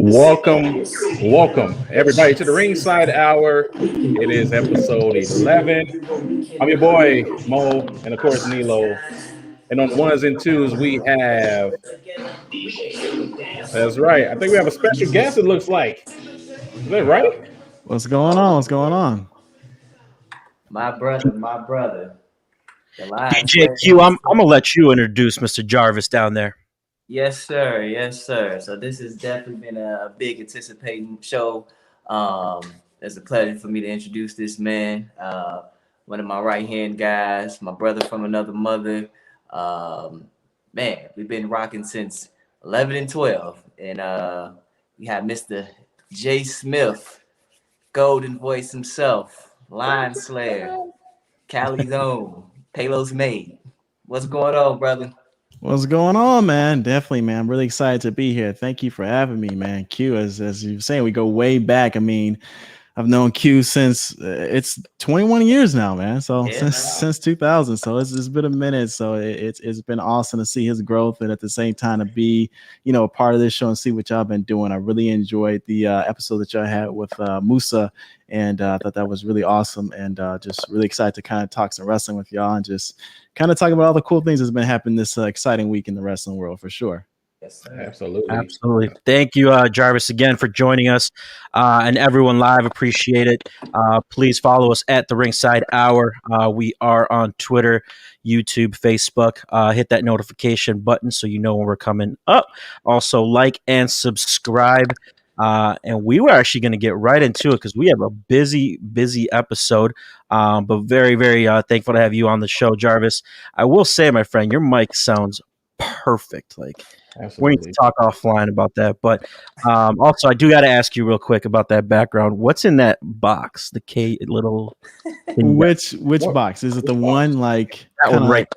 Welcome, everybody, to the Ringside Hour. It is episode 11. I'm your boy, Mo, and of course, Nilo. And on the ones and twos, we have. That's right. I think we have a special guest, it looks like. Is that right? What's going on? What's going on? My brother. The live DJ Q, I'm gonna let you introduce Mr. Jarvis down there. Yes, sir. So this has definitely been a big anticipating show. It's a pleasure for me to introduce this man, one of my right-hand guys, my brother from another mother. Man, we've been rocking since 11 and 12. And we have Mr. J. Smith, Golden Voice himself, Lion Slayer, Cali's own, Palos Made. What's going on, brother? What's going on, man? Definitely, man. I'm really excited to be here. Thank you for having me, man. Q, as you were saying, we go way back. I mean, I've known Q since it's 21 years now, man. So since 2000. So it's been a minute. So it's been awesome to see his growth, and at the same time to be, a part of this show and see what y'all been doing. I really enjoyed the episode that y'all had with Musa, and I thought that was really awesome, and just really excited to kind of talk some wrestling with y'all and just kind of talk about all the cool things that's been happening this exciting week in the wrestling world for sure. Yes, sir. Absolutely. Thank you, Jarvis, again for joining us, and everyone live. Appreciate it. Please follow us at the Ringside Hour. We are on Twitter, YouTube, Facebook. Hit that notification button so you know when we're coming up. Also, like and subscribe. And we were actually going to get right into it because we have a busy episode. But very, very thankful to have you on the show, Jarvis. I will say, my friend, your mic sounds perfect. Like, we need to talk offline about that. But also, I do got to ask you real quick about that background. What's in that box? The K little. Which box is it? The one like that one right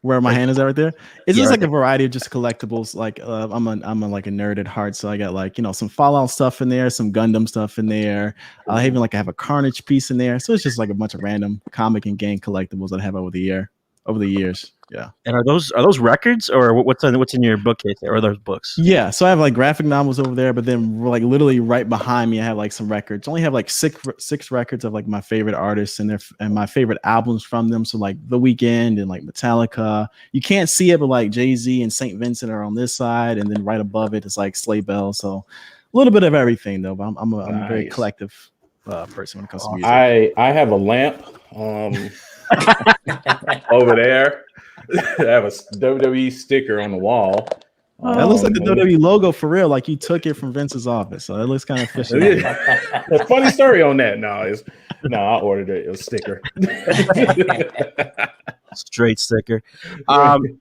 where my hand is right there? It's just like a variety of just collectibles. Like I'm like a nerd at heart, so I got like some Fallout stuff in there, some Gundam stuff in there. I even like I have a Carnage piece in there. So it's just like a bunch of random comic and game collectibles that I have over the years. Yeah. And are those records or what's in your bookcase there? Or are those books? Yeah. So I have like graphic novels over there, but then like literally right behind me, I have like some records. I only have like six records of like my favorite artists and my favorite albums from them. So like The Weeknd and like Metallica. You can't see it, but like Jay-Z and St. Vincent are on this side, and then right above it is like Sleigh Bell. So a little bit of everything though. But I'm a very collective person when it comes to music. I have a lamp over there. I have a WWE sticker on the wall. That looks like the WWE logo for real. Like you took it from Vince's office, so it looks kind of fishy. A funny story on that. I ordered it. It was a sticker. Straight sticker.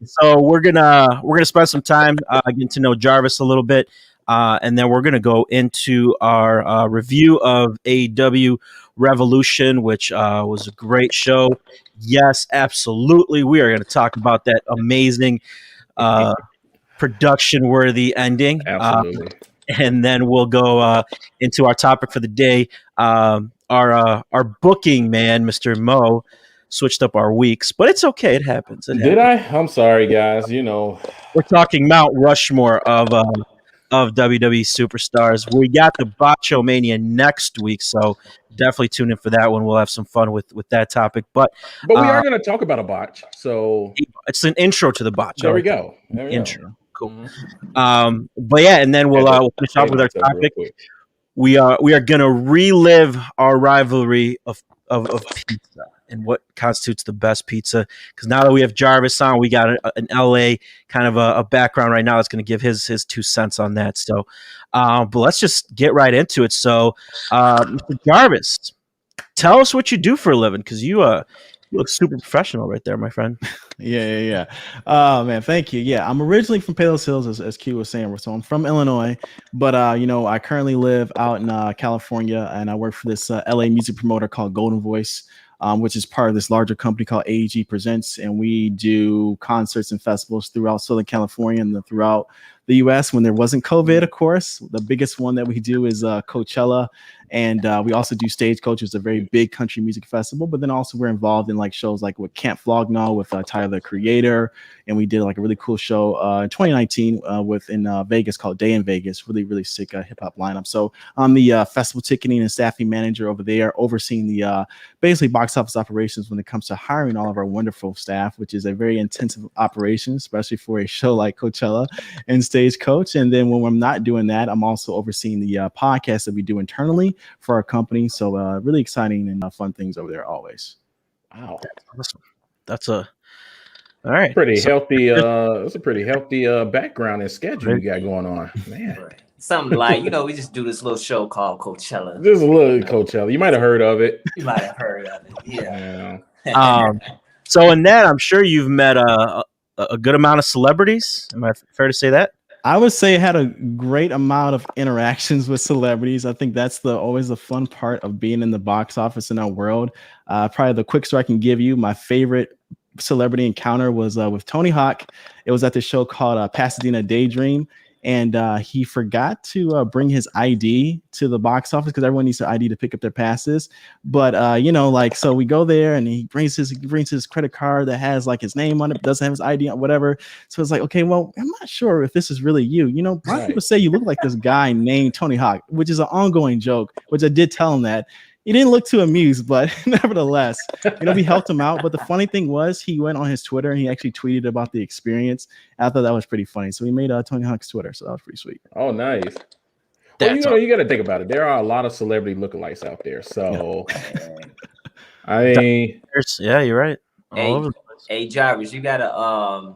So we're gonna spend some time getting to know Jarvis a little bit, and then we're gonna go into our review of AEW Revolution, which was a great show. Yes, absolutely. We are going to talk about that amazing production-worthy ending. Absolutely. And then we'll go into our topic for the day. Our booking man, Mr. Mo, switched up our weeks, but it's okay. It happens. Did I? I'm sorry, guys. We're talking Mount Rushmore of WWE superstars. We got the BOTCH-O-MANIA next week, so definitely tune in for that one. We'll have some fun with that topic. But we are going to talk about a botch. So it's an intro to the botch. There we go. Intro. Cool. But yeah, and then we'll finish off with our topic. We are going to relive our rivalry of pizza and what constitutes the best pizza. Because now that we have Jarvis on, we got an LA kind of a background right now that's going to give his 2 cents on that. So, but let's just get right into it. So, Mr. Jarvis, tell us what you do for a living, because you look super professional right there, my friend. Yeah. Oh man, thank you. Yeah, I'm originally from Palos Hills, as Q was saying. So I'm from Illinois, but I currently live out in California, and I work for this LA music promoter called Golden Voice, which is part of this larger company called AEG Presents, and we do concerts and festivals throughout Southern California and throughout the U.S. when there wasn't COVID, of course. The biggest one that we do is Coachella. And we also do Stagecoach, which is a very big country music festival. But then also we're involved in like shows like with Camp Flognaw with Tyler, the Creator. And we did like a really cool show in 2019 in Vegas called Day in Vegas. Really, really sick hip hop lineup. So I'm the festival ticketing and staffing manager over there, overseeing the basically box office operations when it comes to hiring all of our wonderful staff, which is a very intensive operation, especially for a show like Coachella and Stagecoach. And then when I'm not doing that, I'm also overseeing the podcast that we do internally for our company. So really exciting and fun things over there always. Wow. Awesome. That's a all right. Pretty healthy. It's a pretty healthy background and schedule you got going on, man. Right. Something like, we just do this little show called Coachella. This is a little Coachella. You might have heard of it. You might have heard of it. Yeah. So in that, I'm sure you've met a good amount of celebrities. Am I fair to say that? I would say I had a great amount of interactions with celebrities. I think that's always the fun part of being in the box office in our world. Probably the quick story I can give you. My favorite celebrity encounter was with Tony Hawk. It was at this show called Pasadena Daydream. And he forgot to bring his ID to the box office because everyone needs their ID to pick up their passes. But so we go there and he brings his credit card that has like his name on it, but doesn't have his ID on, whatever. So it's like, okay, well, I'm not sure if this is really you. A lot of people say you look like this guy named Tony Hawk, which is an ongoing joke, which I did tell him that. He didn't look too amused, but nevertheless, we helped him out. But the funny thing was he went on his Twitter and he actually tweeted about the experience. I thought that was pretty funny. So he made Tony Hawk's Twitter. So that was pretty sweet. Oh, nice. Well, you got to think about it. There are a lot of celebrity lookalikes out there. So, yeah, you're right. Hey, Jarvis, you got to,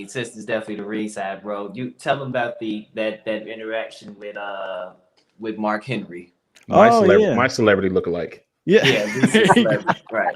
since it's definitely the ringside, bro, you tell them about that interaction with Mark Henry. My celebrity lookalike. Yeah. Right.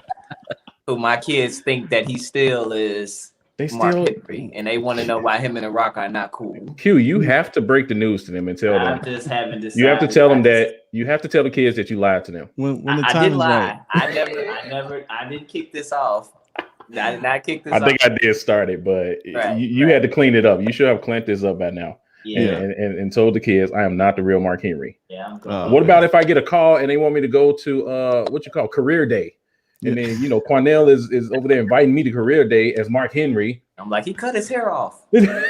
Who my kids think that he still is Mark Henry, and they want to know why him and The Rock are not cool. Q, you have to break the news to them and tell them. I'm just having to. You have to tell them that. You have to tell the kids that you lied to them. When the time I did is lie. right. I didn't kick this off. I did not kick this I off. think I did start it, but you had to clean it up. You should have cleaned this up by now. Yeah. And told the kids, I am not the real Mark Henry. Yeah. What about if I get a call and they want me to go to career day? And then Cornell is over there inviting me to career day as Mark Henry. I'm like, he cut his hair off. Yeah.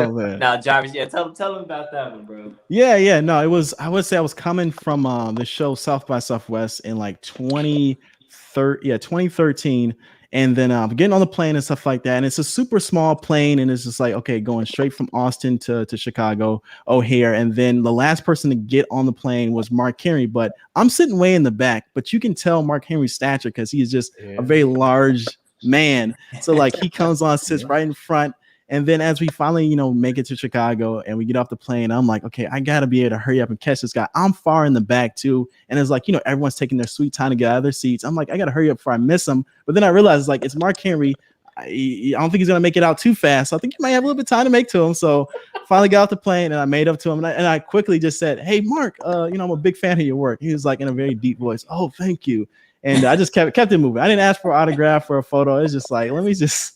Oh, now, Jarvis, tell them about that one, bro. Yeah. No, I would say I was coming from the show South by Southwest in like 2013. And then getting on the plane and stuff like that. And it's a super small plane. And it's just like, okay, going straight from Austin to Chicago, O'Hare. And then the last person to get on the plane was Mark Henry. But I'm sitting way in the back. But you can tell Mark Henry's stature because he's just a very large man. So like he comes on, sits right in front. And then as we finally, make it to Chicago and we get off the plane, I'm like, okay, I got to be able to hurry up and catch this guy. I'm far in the back too. And it's like, everyone's taking their sweet time to get out of their seats. I'm like, I got to hurry up before I miss him. But then I realized like, it's Mark Henry. I don't think he's going to make it out too fast. So I think you might have a little bit of time to make to him. So finally got off the plane and I made up to him. And I quickly just said, hey, Mark, I'm a big fan of your work. He was like in a very deep voice. Oh, thank you. And I just kept it moving. I didn't ask for an autograph or a photo. It's just like, let me just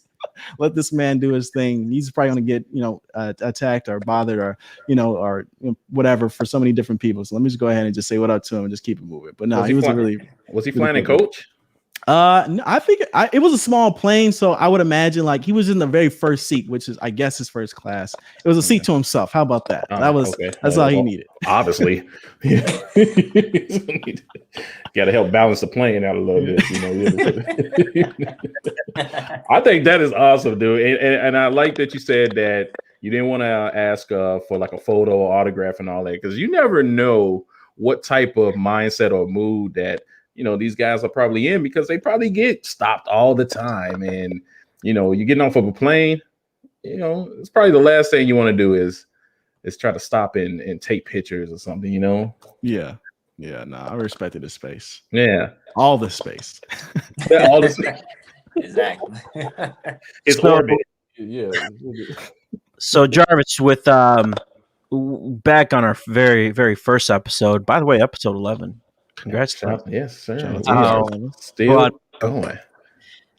let this man do his thing. He's probably going to get, attacked or bothered or whatever for so many different people. So let me just go ahead and just say what up to him and just keep it moving. But no, was he flying in coach? No, I think it was a small plane. So I would imagine like he was in the very first seat, which is, I guess, his first class. It was a seat to himself. How about that? That's all he needed. Obviously. Got to help balance the plane out a little bit. I think that is awesome, dude. And I like that you said that you didn't want to ask for like a photo or autograph and all that, because you never know what type of mindset or mood that these guys are probably in, because they probably get stopped all the time. And, you're getting off of a plane, it's probably the last thing you want to do is try to stop and take pictures or something, Yeah. Yeah. No, I respected the space. Yeah. All the space. Yeah, all the space. Exactly. It's orbit. Yeah. So Jarvis, with back on our very, very first episode, by the way, episode 11. Congrats. Yes, sir. Still going.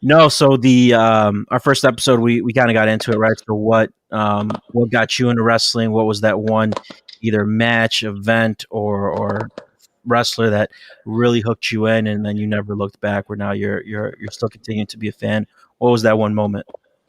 No, so the our first episode, we kind of got into it, right? So what What got you into wrestling? What was that one either match, event, or wrestler that really hooked you in, and then you never looked back? Where now you're still continuing to be a fan. What was that one moment?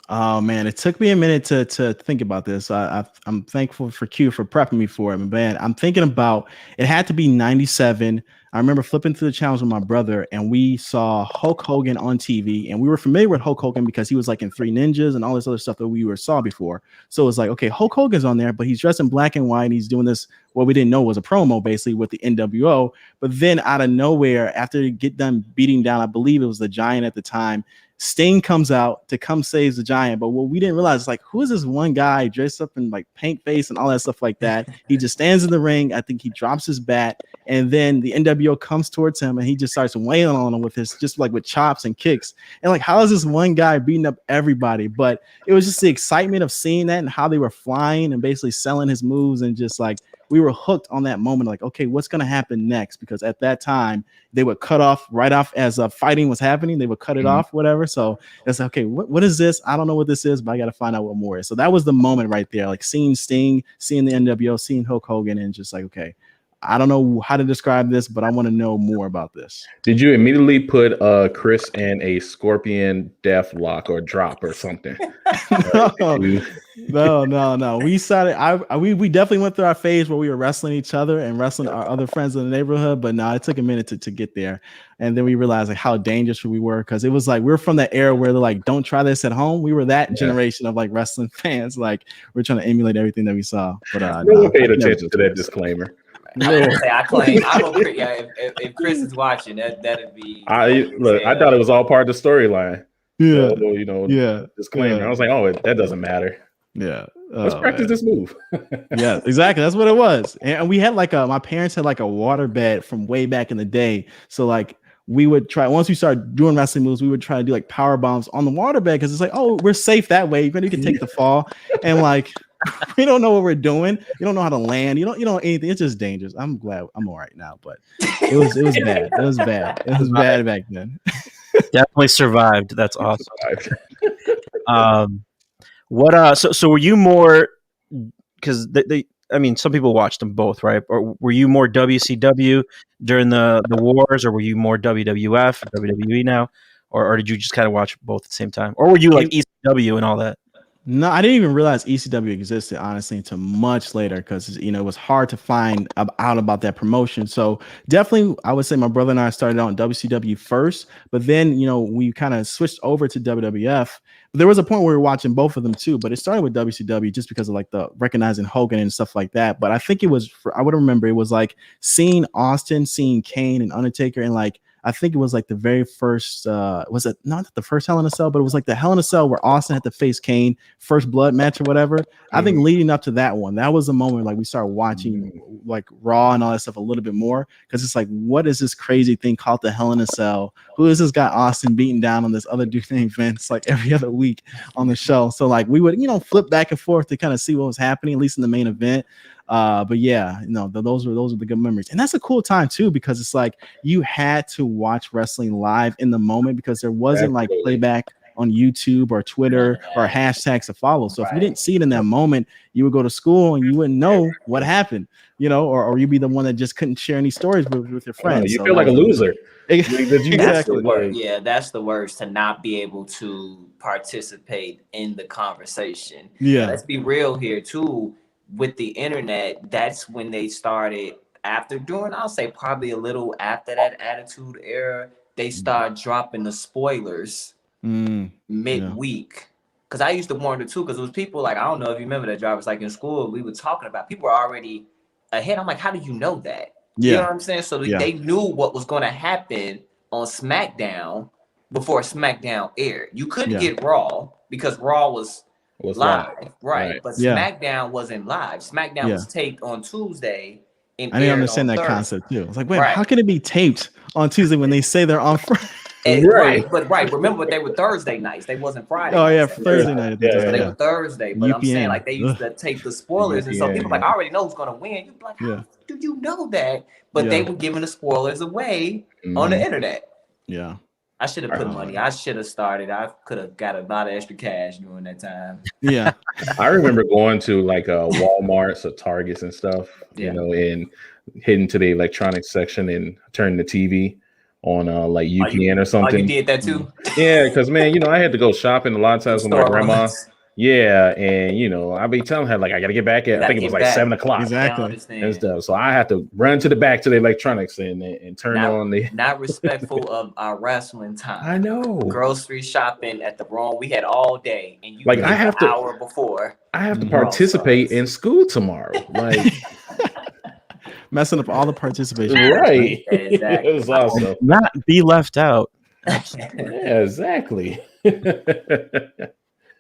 Oh man, it took me a minute to think about this. I'm thankful for Q for prepping me for it, man. I'm thinking about it had to be '97. I remember flipping through the channels with my brother, and we saw Hulk Hogan on TV, and we were familiar with Hulk Hogan because he was like in Three Ninjas and all this other stuff that we saw before. So it was like, okay, Hulk Hogan's on there, but he's dressed in black and white. And he's doing this what we didn't know was a promo basically with the NWO. But then out of nowhere, after they get done beating down, I believe it was the Giant at the time, Sting comes out to come save the Giant. But what we didn't realize is like, who is this one guy dressed up in like paint face and all that stuff like that? He just stands in the ring. I think he drops his bat, and then the NWO comes towards him and he just starts wailing on him with his just like with chops and kicks. And like, how is this one guy beating up everybody? But it was just the excitement of seeing that and how they were flying and basically selling his moves, and just like we were hooked on that moment. Like, okay, what's going to happen next? Because at that time they would cut off right off as fighting was happening. They would cut it off, whatever. So it's like, okay, what is this? I don't know what this is, but I got to find out what more is. So that was the moment right there. Like seeing Sting, seeing the NWO, seeing Hulk Hogan, and just like, okay, I don't know how to describe this, but I want to know more about this. Did you immediately put Chris in a scorpion death lock or drop or something? No. We started. We definitely went through our phase where we were wrestling each other and wrestling our other friends in the neighborhood. But no, it took a minute to get there, and then we realized like how dangerous we were, because it was like we're from that era where they're like, don't try this at home. We were that generation of like wrestling fans. Like we're trying to emulate everything that we saw. But we paid attention to that disclaimer. I claim. If Chris is watching, that'd be. I thought it was all part of the storyline. Yeah, disclaimer. Yeah. I was like, oh, that doesn't matter. Yeah, let's practice this move. Yeah, exactly. That's what it was. And we had like my parents had like a water bed from way back in the day. So like we would try, once we started doing wrestling moves, we would try to do like power bombs on the water bed, because it's like, oh, we're safe that way. You can take the fall, and like we don't know what we're doing. You don't know how to land. You don't anything. It's just dangerous. I'm glad I'm all right now, but it was bad. It was bad. It was bad back then. Definitely survived. That's awesome. So were you more, because I mean, some people watched them both, right? Or were you more WCW during the wars, or were you more WWF, WWE now, or did you just kind of watch both at the same time, or were you like ECW and all that? No, I didn't even realize ECW existed, honestly, until much later, because it was hard to find out about that promotion. So definitely, I would say my brother and I started on WCW first, but then we kind of switched over to WWF. But there was a point where we were watching both of them too, but it started with WCW just because of like the recognizing Hogan and stuff like that. But I think it was I would remember it was like seeing Austin, seeing Kane and Undertaker, and like I think it was like the very first, was it not the first Hell in a Cell, but it was like the Hell in a Cell where Austin had to face Kane, first blood match or whatever. I think leading up to that one, that was the moment like we started watching like Raw and all that stuff a little bit more, because it's like, what is this crazy thing called the Hell in a Cell? Who is this guy Austin beating down on this other dude named Vince like every other week on the show? So like we would, flip back and forth to kind of see what was happening, at least in the main event. But yeah, those were the good memories. And that's a cool time too, because it's like you had to watch wrestling live in the moment, because there wasn't like playback on YouTube or Twitter or hashtags to follow. So if you didn't see it in that moment, you would go to school and you wouldn't know what happened, or you'd be the one that just couldn't share any stories with your friends. You feel like a loser. Exactly. That's the worst, to not be able to participate in the conversation. Yeah. Let's be real here too. With the internet, that's when they started, I'll say probably a little after that Attitude Era, they start dropping the spoilers midweek. Because I used to wonder too, because it was people like, I don't know if you remember that, Jarvis, like in school, we were talking about, people were already ahead. I'm like, how do you know that? Yeah. You know what I'm saying? So they knew what was going to happen on SmackDown before SmackDown aired. You couldn't get Raw because Raw was live, right? But SmackDown wasn't live. SmackDown was taped on Tuesday. I didn't understand that concept too. I was like, wait, how can it be taped on Tuesday when they say they're on Friday? Right. Remember, they were Thursday nights. They wasn't Friday. Oh yeah, Thursday night. So they were Thursday. But UPN. I'm saying like they used to tape the spoilers, and so people like, I already know who's gonna win. You're like, how do you know that? But they were giving the spoilers away on the internet. Yeah. I should have put money. I should have started. I could have got a lot of extra cash during that time. Yeah. I remember going to like Walmarts or Targets and stuff, Yeah. and heading to the electronics section and turning the TV on like UPN or Oh, something. you did that too? Yeah, because man, I had to go shopping a lot of times with my grandma. Starbucks. Yeah, and I'd be telling her like I gotta get back at I think it was like 7 o'clock Exactly. and stuff. So I had to run to the back to the electronics and turn on the not respectful of our wrestling time. I know. Grocery shopping at the wrong. We had all day, and you like leave I have an to hour before. I have to participate in school tomorrow. Like Messing up all the participation. right. Exactly. It was awesome. Not be left out. Yeah, exactly.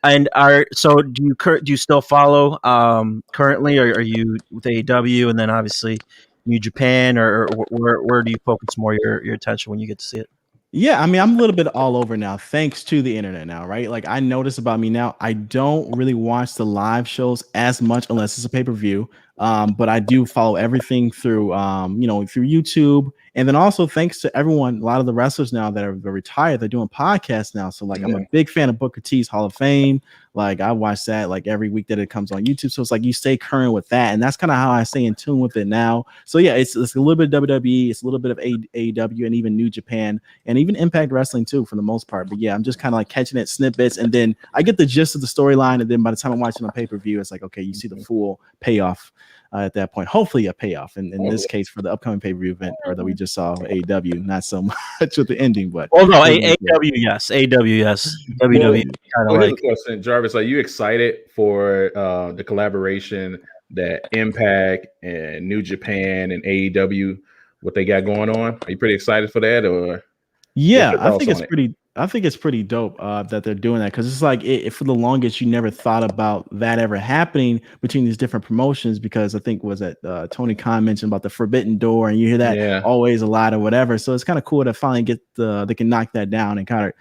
And do you still follow currently, or are you with AEW and then obviously New Japan, or where do you focus more your attention when you get to see it? Yeah, I mean, I'm a little bit all over now, thanks to the internet now, right? Like I notice about me now, I don't really watch the live shows as much unless it's a pay-per-view. But I do follow everything through through YouTube. And then also thanks to everyone, a lot of the wrestlers now that are retired, they're doing podcasts now. So like I'm a big fan of Booker T's Hall of Fame. Like I watch that like every week that it comes on YouTube. So it's like you stay current with that. And that's kind of how I stay in tune with it now. So yeah, it's a little bit of WWE, it's a little bit of AEW and even New Japan and even Impact Wrestling too for the most part. But yeah, I'm just kind of like catching it snippets and then I get the gist of the storyline. And then by the time I'm watching on pay-per-view, it's like, okay, you see the full payoff at that point. Hopefully a payoff. And in this case for the upcoming pay-per-view event or that we just saw AEW, not so much with the ending, but no, AEW, yes. AEW, yes. WWE kind of here's a question, Jarvis. Are you excited for the collaboration that Impact and New Japan and AEW, what they got going on? Are you pretty excited for that, or? Yeah, I think it's pretty dope that they're doing that because it's like for the longest you never thought about that ever happening between these different promotions because I think was that Tony Khan mentioned about the forbidden door and you hear that always a lot or whatever. So it's kind of cool to finally get they can knock that down and kind of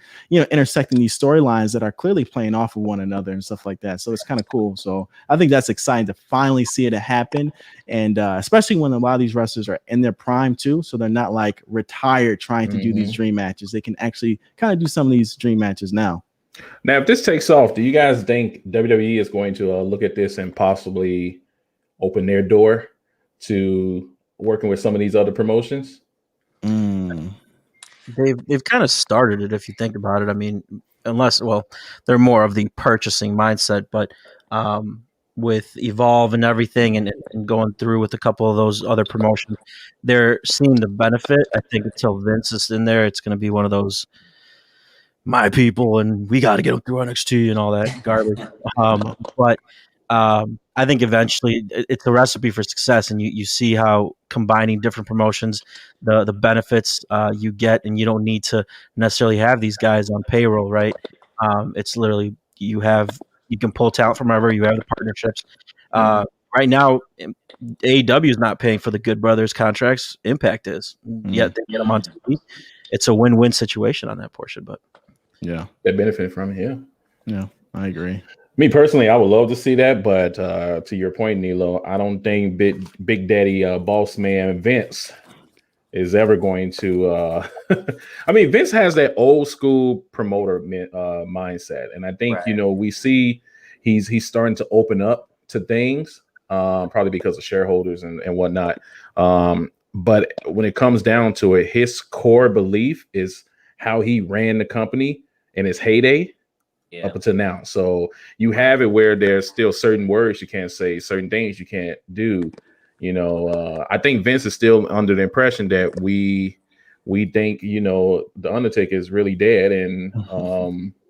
intersecting these storylines that are clearly playing off of one another and stuff like that. So it's kind of cool. So I think that's exciting to finally see it happen, and especially when a lot of these wrestlers are in their prime too, so they're not like retired trying to do these dream matches. They can actually kind of do some of these dream matches now. Now, if this takes off, do you guys think WWE is going to look at this and possibly open their door to working with some of these other promotions? They've kind of started it if you think about it. I mean, they're more of the purchasing mindset, but with Evolve and everything and going through with a couple of those other promotions, they're seeing the benefit. I think until Vince is in there, it's going to be one of those my people and we got to get them through NXT and all that garbage. But I think eventually it's a recipe for success, and you see how combining different promotions, the benefits you get, and you don't need to necessarily have these guys on payroll, right? It's literally you can pull talent from wherever, you have the partnerships. Right now, AEW is not paying for the Good Brothers contracts. Impact is. Yet they get them on TV. It's a win-win situation on that portion, but yeah, they benefit from it. Yeah, I agree. Me personally, I would love to see that, but to your point, Nilo, I don't think Big Daddy boss man Vince is ever going to. I mean, Vince has that old school promoter mindset, and I think we see he's starting to open up to things, probably because of shareholders and whatnot. But when it comes down to it, his core belief is how he ran the company in his heyday. Up until now. So you have it where there's still certain words you can't say, certain things you can't do. I think Vince is still under the impression that we think, the Undertaker is really dead and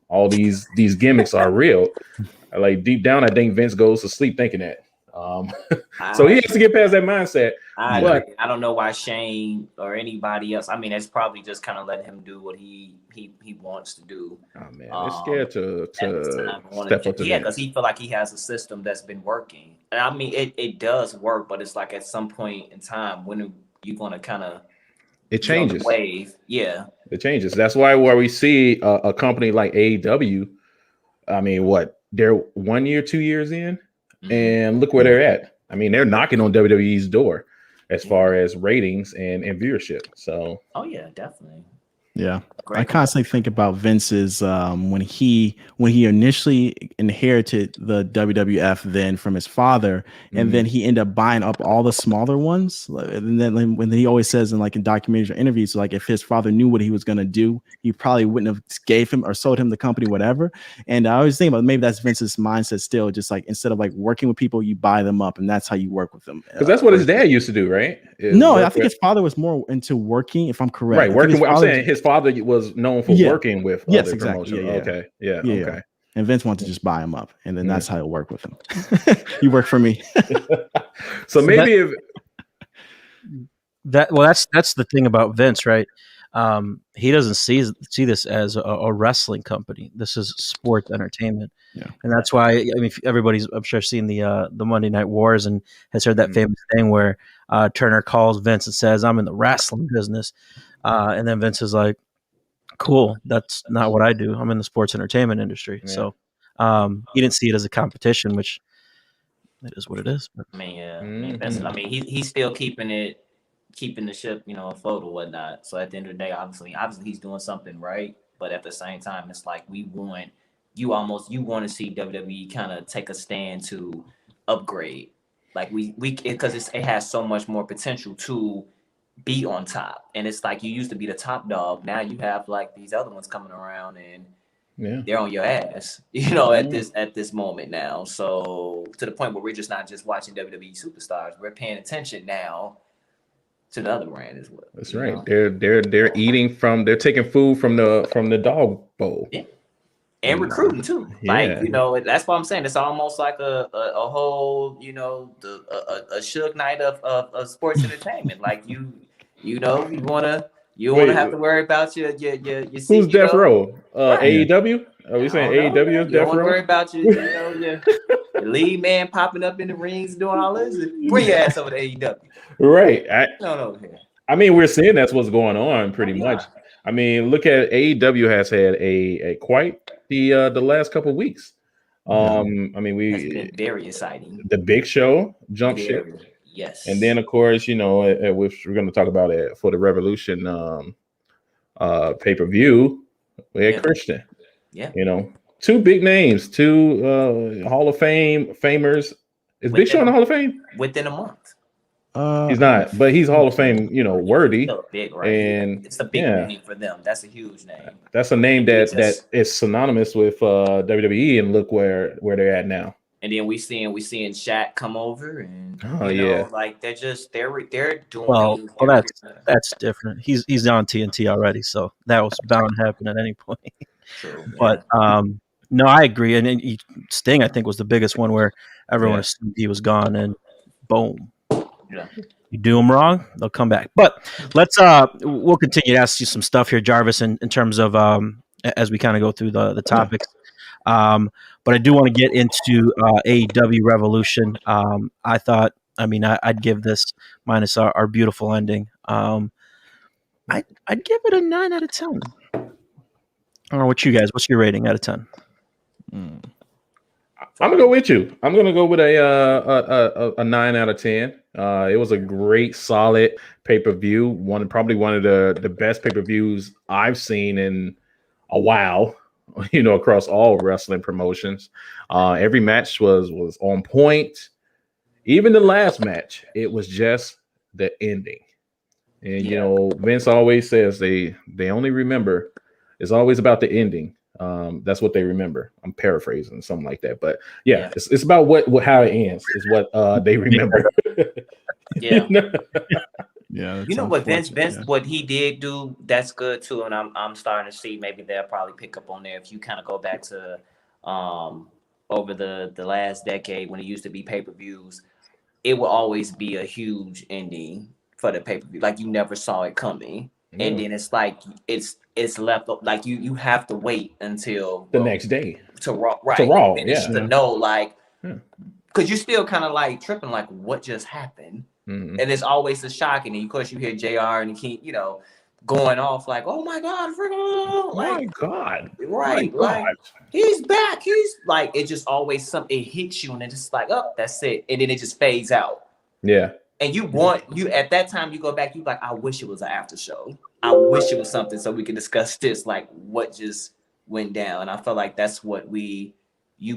all these gimmicks are real. Like deep down, I think Vince goes to sleep thinking that. So he has to get past that mindset. I don't know why Shane or anybody else. I mean, it's probably just kind of letting him do what he wants to do. Oh man, they're scared to step up to that. Because he feel like he has a system that's been working. And I mean, it does work, but it's like at some point in time, when are you going to kind of it changes wave? Yeah, it changes. That's why where we see a company like AEW. I mean, they're 1 year, 2 years in. And look where they're at. I mean, they're knocking on WWE's door as far as ratings and viewership. So, oh yeah, definitely. Yeah. Great I constantly think about Vince's when he initially inherited the WWF then from his father, and then he ended up buying up all the smaller ones. And then when he always says in documentaries or interviews, like if his father knew what he was gonna do, he probably wouldn't have gave him or sold him the company, whatever. And I always think about maybe that's Vince's mindset still, just like instead of like working with people, you buy them up, and that's how you work with them. Because that's what his dad used to do, right? No, I think his father was more into working, if I'm correct. Right, working with, I'm saying his father was known for working with other exactly. promotions. Okay. And Vince wanted to just buy him up, and then that's how it worked with him. You work for me. So maybe if that's the thing about Vince, right? He doesn't see this as a wrestling company. This is sports entertainment, and that's why I mean everybody's I'm sure seen the Monday Night Wars and has heard that famous thing where Turner calls Vince and says, "I'm in the wrestling business," and then Vince is like, "Cool, that's not what I do. I'm in the sports entertainment industry." Yeah. So he didn't see it as a competition, which it is what it is. But. I mean, I mean, he's still keeping the ship, afloat or whatnot. So at the end of the day, obviously he's doing something right. But at the same time, it's like you want to see WWE kind of take a stand to upgrade. Like we because it has so much more potential to be on top. And it's like you used to be the top dog. Now you have like these other ones coming around and they're on your ass, at this moment now. So to the point where we're just not just watching WWE superstars, we're paying attention now to the other brand as well. That's right. They're eating they're taking food from the dog bowl. Yeah. And recruiting too. Like, that's what I'm saying. It's almost like a whole, a Suge Knight of sports entertainment. Like you want to have to worry about your Who's CEO. Death Row? AEW? Are we saying AEW is Death Row? Don't worry about your lead man popping up in the rings doing all this. Bring your ass over to AEW. Right. I mean, we're seeing that's what's going on pretty much. I mean, look at AEW has had a quite the last couple of weeks. I mean, it's been very exciting. The Big Show jump ship. Yes. And then, of course, which we're going to talk about it for the Revolution pay-per-view, we had Christian. Yeah. Two big names, two Hall of Famers. Is Big Show in the Hall of Fame? Within a month. He's not, but he's Hall of Fame, worthy. Big, right? And it's a big name for them. That's a huge name. That's a name that is synonymous with WWE, and look where they're at now. And then we seeing Shaq come over, and like they're doing. Well, that's different. He's on TNT already, so that was bound to happen at any point. True, but no, I agree. And Sting, I think, was the biggest one where everyone assumed he was gone, and boom. Yeah. You do them wrong, they'll come back. But let's we'll continue to ask you some stuff here, Jarvis, in terms of as we kind of go through the topics. But I do want to get into AEW Revolution. I thought, I'd give this minus our beautiful ending. I'd give it a 9 out of 10. I don't know what you guys. What's your rating out of 10? I'm gonna go with you. I'm gonna go with a 9 out of 10. It was a great, solid pay-per-view. Probably one of the best pay-per-views I've seen in a while. Across all wrestling promotions. Every match was on point. Even the last match, it was just the ending. And Vince always says they only remember. It's always about the ending. That's what they remember. I'm paraphrasing something like that, but it's about how it ends is what they remember. Yeah. Yeah, what Vince, what he did do, that's good too. And I'm starting to see maybe they'll probably pick up on there if you kind of go back to over the last decade when it used to be pay-per-views, it will always be a huge ending for the pay-per-view. Like you never saw it coming. Yeah. And then it's like it's left up like you have to wait until the next day to Raw, right? To Raw, to know because you're still kind of like tripping, like what just happened. Mm-hmm. And it's always a shock, and of course you hear JR and he keep, going off like, "Oh my God, my God, right? Like he's back. He's like it just always it hits you, and it's just like, oh, that's it, and then it just fades out. Yeah, And you at that time you go back, you like, I wish it was an after show. I wish it was something so we could discuss this, like what just went down. I felt like that's what you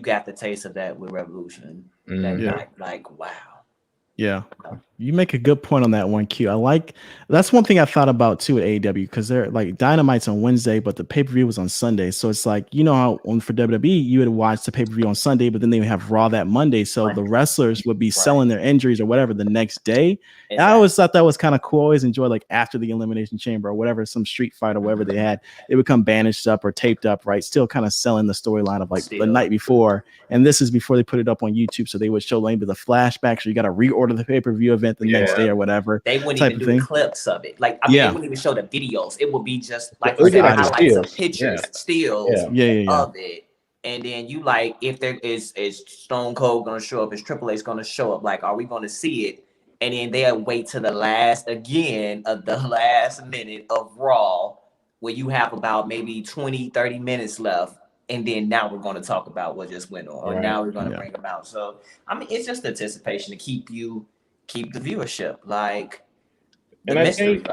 got the taste of that with Revolution that night. Like, wow. Yeah, you make a good point on that one, Q. That's one thing I thought about too at AEW, because they're like Dynamite's on Wednesday, but the pay-per-view was on Sunday. So it's like, you know how for WWE you would watch the pay-per-view on Sunday, but then they would have Raw that Monday. So the wrestlers would be selling their injuries or whatever the next day. Exactly. And I always thought that was kind of cool. I always enjoyed like after the Elimination Chamber or whatever, some street fight or whatever they had, they would come bandaged up or taped up, right? Still kind of selling the storyline of like the night before. And this is before they put it up on YouTube. So they would show maybe the flashback. So you got to reorder the pay-per-view event the next day or whatever. They wouldn't even do clips of it. Like, I mean, they wouldn't even show the videos. It would be just like highlights of pictures, stills of it. And then you like, if there is Stone Cold going to show up, is Triple H going to show up? Like, are we going to see it? And then they'll wait to the last minute of Raw, where you have about maybe 20, 30 minutes left. And then now we're going to talk about what just went on. Or now we're going to bring them out. So, I mean, it's just anticipation to keep the viewership. Like, and I think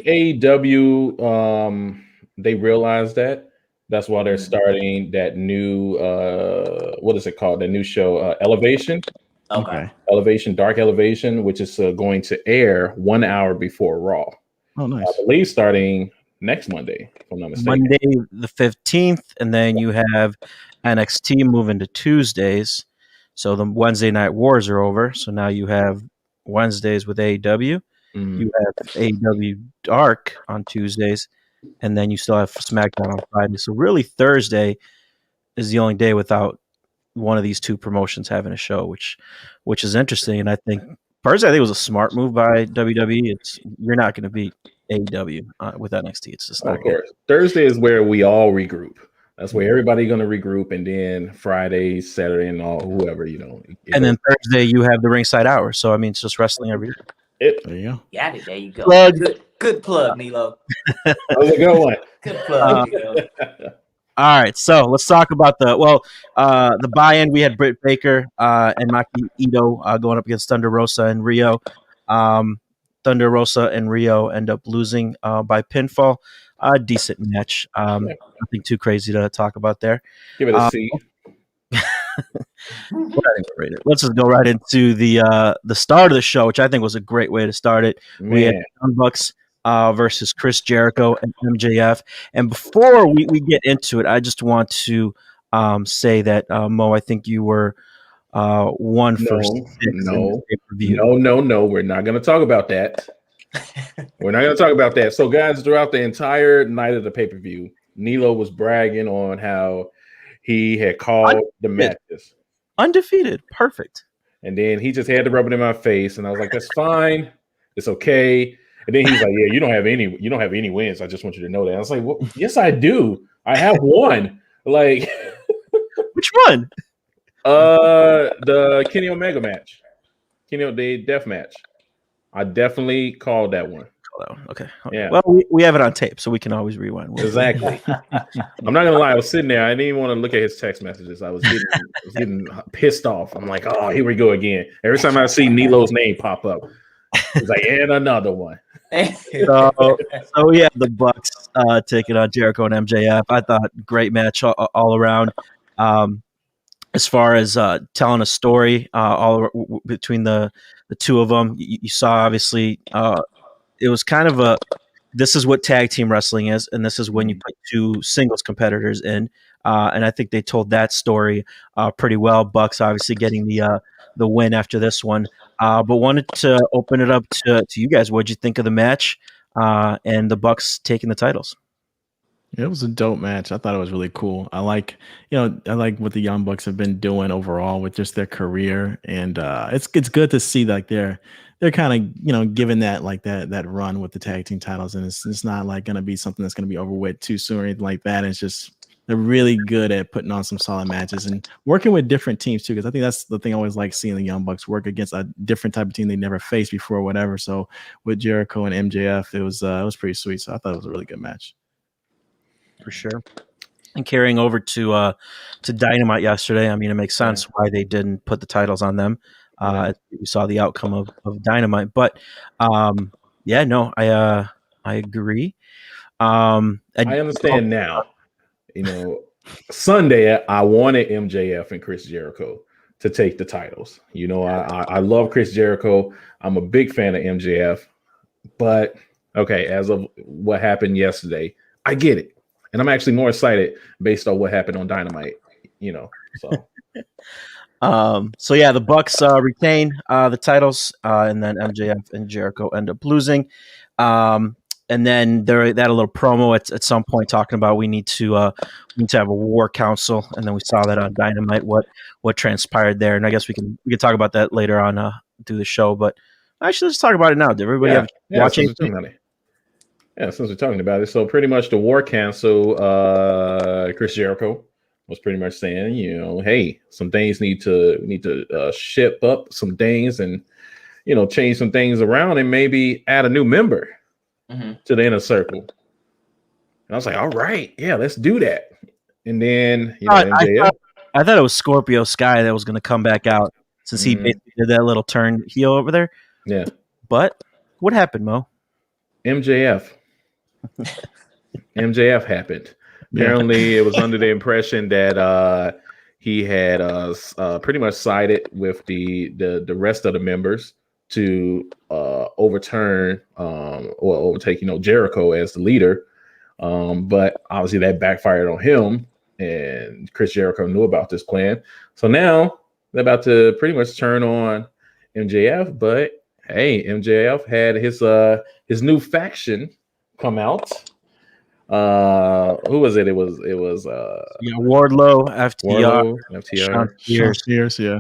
AEW, they realized that. That's why they're starting that new, what is it called? The new show, Elevation. Okay. Elevation, Dark Elevation, which is going to air 1 hour before Raw. Oh, nice. I believe starting next Monday, if I'm not mistaken. Monday the 15th, and then you have NXT moving to Tuesdays. So the Wednesday Night Wars are over. So now you have Wednesdays with AEW. You have AEW Dark on Tuesdays, and then you still have SmackDown on Friday. So really Thursday is the only day without one of these two promotions having a show, which is interesting. And I think personally, I think it was a smart move by WWE. You're not going to beat AEW with NXT. It's just not. Of course, Thursday is where we all regroup. That's where everybody's going to regroup, and then Friday, Saturday, and all whoever And then Thursday you have the Ringside Hour. So I mean, it's just wrestling every day. There you go. Yeah, there you go. Good plug, Nilo. That was a good one. Good plug, Nilo. All right, so let's talk about the buy-in. We had Britt Baker and Maki Ito going up against Thunder Rosa and Rio. Thunder Rosa and Rio end up losing by pinfall. A decent match. Nothing too crazy to talk about there. Give it a C. Let's just go right into the start of the show, which I think was a great way to start it. Man. We had Young Bucks versus Chris Jericho and MJF. And before we get into it, I just want to say that Mo, I think you were 1 for 6 No, we're not going to talk about that. We're not going to talk about that. So, guys, throughout the entire night of the pay-per-view, Nilo was bragging on how he had called the matches. Undefeated. Perfect. And then he just had to rub it in my face. And I was like, that's fine. It's okay. And then he's like, yeah, you don't have any wins. I just want you to know that. I was like, well, yes, I do. I have one. Like, which one? The Kenny Omega match. The death match. I definitely called that one. Okay. Yeah. Well, we have it on tape, so we can always rewind. Exactly. I'm not gonna lie. I was sitting there. I didn't even want to look at his text messages. I was getting pissed off. I'm like, oh, here we go again. Every time I see Nilo's name pop up, it's like, and another one. So yeah, the Bucks taking on Jericho and MJF. I thought great match all around. As far as telling a story between the two of them, you saw obviously it was kind of this is what tag team wrestling is, and this is when you put two singles competitors in, and I think they told that story pretty well. Bucks obviously getting the win after this one, but wanted to open it up to you guys. What'd you think of the match and the Bucks taking the titles? It was a dope match. I thought it was really cool. I like what the Young Bucks have been doing overall with just their career, and it's good to see like they're kind of giving that like that run with the tag team titles, and it's not like going to be something that's going to be over with too soon or anything like that. It's just they're really good at putting on some solid matches and working with different teams too, because I think that's the thing I always like seeing the Young Bucks work against a different type of team they never faced before or whatever. So with Jericho and MJF, it was pretty sweet. So I thought it was a really good match. For sure. And carrying over to Dynamite yesterday, I mean, it makes sense why they didn't put the titles on them. We saw the outcome of Dynamite, but yeah, no, I agree. I understand now. Sunday I wanted MJF and Chris Jericho to take the titles. I love Chris Jericho. I'm a big fan of MJF, but okay, as of what happened yesterday, I get it, and I'm actually more excited based on what happened on Dynamite. So. So yeah, the Bucks retain the titles, and then MJF and Jericho end up losing. And then they had a little promo at some point talking about we need to have a war council, and then we saw that on Dynamite what transpired there, and I guess we can talk about that later on through the show. But actually, let's talk about it now. Did everybody watch it? Yeah, since we're talking about it, so pretty much the war council, Chris Jericho was pretty much saying, hey, some things need to ship up some things and change some things around and maybe add a new member to the Inner Circle. And I was like, all right, yeah, let's do that. And then MJF, I thought it was Scorpio Sky that was going to come back out since he basically did that little turn heel over there. Yeah, but what happened, Mo? MJF happened. Apparently, it was under the impression that he had pretty much sided with the rest of the members to overturn or overtake, Jericho as the leader. But obviously that backfired on him, and Chris Jericho knew about this plan. So now they're about to pretty much turn on MJF. But hey, MJF had his new faction come out. Who was it? It was Wardlow, FTR, Sean Spears, yeah.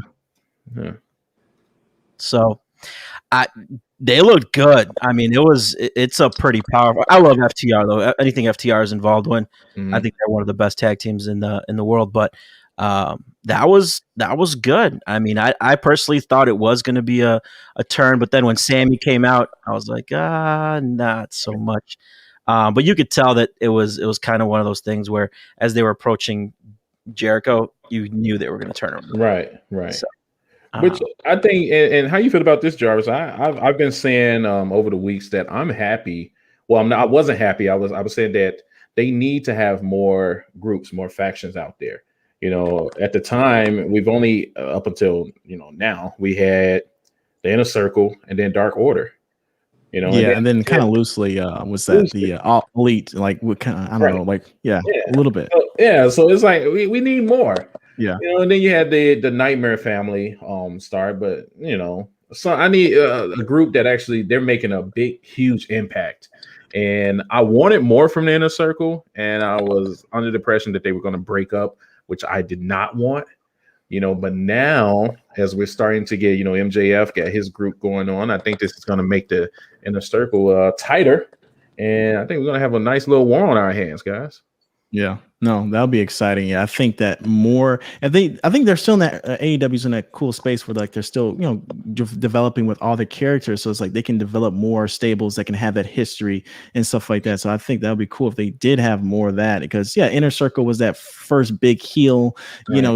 So they looked good. I mean, it's a pretty powerful. I love FTR though. Anything FTR is involved in, I think they're one of the best tag teams in the world. But that was good. I mean, I personally thought it was going to be a turn, but then when Sammy came out, I was like, not so much. But you could tell that it was kind of one of those things where as they were approaching Jericho, you knew they were going to turn him. Right. So, which I think, and how you feel about this, Jarvis? I've been saying over the weeks that I'm happy. Well, I wasn't happy. I was saying that they need to have more groups, more factions out there. At the time, we've only up until now we had the Inner Circle and then Dark Order. And then kind of loosely was that the Elite, like what kind of, I don't know, like a little bit. So it's like we need more. Yeah. And then you had the Nightmare Family start, but so I need a group that actually they're making a huge impact. And I wanted more from the Inner Circle, and I was under the impression that they were going to break up, which I did not want. But now as we're starting to get, MJF got his group going on, I think this is going to make the Inner Circle tighter, and I think we're going to have a nice little war on our hands, guys. Yeah, no, that'll be exciting. Yeah, I think that more, and I think they're still in that AEW's in that cool space where like they're still developing with all the characters, so it's like they can develop more stables that can have that history and stuff like that. So I think that would be cool if they did have more of that, because Inner Circle was that first big heel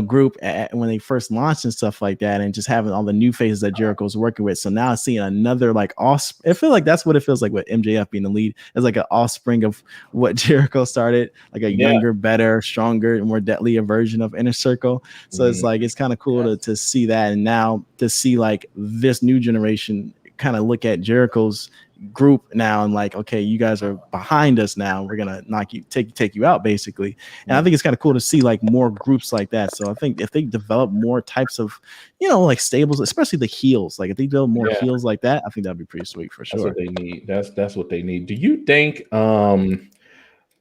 group when they first launched and stuff like that, and just having all the new faces that Jericho's working with. So now seeing another like I feel like that's what it feels like with MJF being the lead, as like an offspring of what Jericho started, like a younger, better, stronger, more deadlier version of Inner Circle. So it's like it's kind of cool to see that, and now to see like this new generation kind of look at Jericho's group now and like, okay, you guys are behind us now. We're gonna take you out basically. And I think it's kind of cool to see like more groups like that. So I think if they develop more types of like stables, especially the heels, like if they develop more heels like that, I think that'd be pretty sweet for sure. That's what they need. That's what they need. Do you think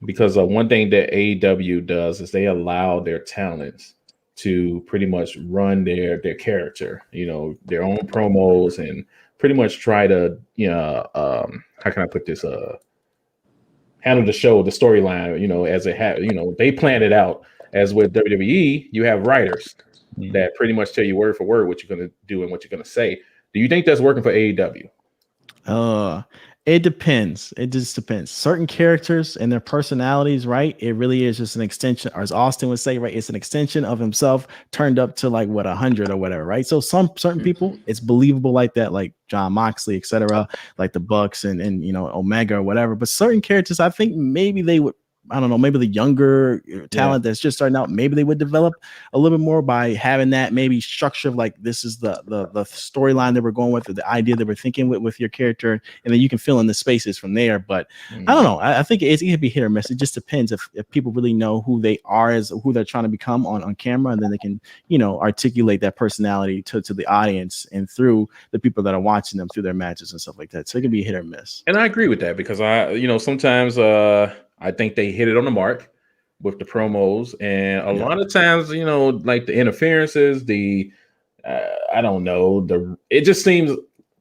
because one thing that AEW does is they allow their talents to pretty much run their character, their own promos, and pretty much try to, how can I put this, handle the show, the storyline, as it had, they plan it out. As with WWE, you have writers that pretty much tell you word for word what you're going to do and what you're going to say. Do you think that's working for AEW? It depends. It just depends. Certain characters and their personalities, right? It really is just an extension, or as Austin would say, right? It's an extension of himself turned up to like what 100 or whatever, right? So some certain people, it's believable like that, like John Moxley, etc., like the Bucks and Omega or whatever. But certain characters, I think maybe they would. I don't know, maybe the younger talent that's just starting out, maybe they would develop a little bit more by having that maybe structure of like, this is the storyline that we're going with, or the idea that we're thinking with your character, and then you can fill in the spaces from there. But I don't know. I think it can be hit or miss. It just depends if people really know who they are, as who they're trying to become on camera, and then they can, articulate that personality to the audience and through the people that are watching them through their matches and stuff like that. So it can be hit or miss. And I agree with that because sometimes I think they hit it on the mark with the promos, and a lot of times, like the interferences, I don't know, it just seems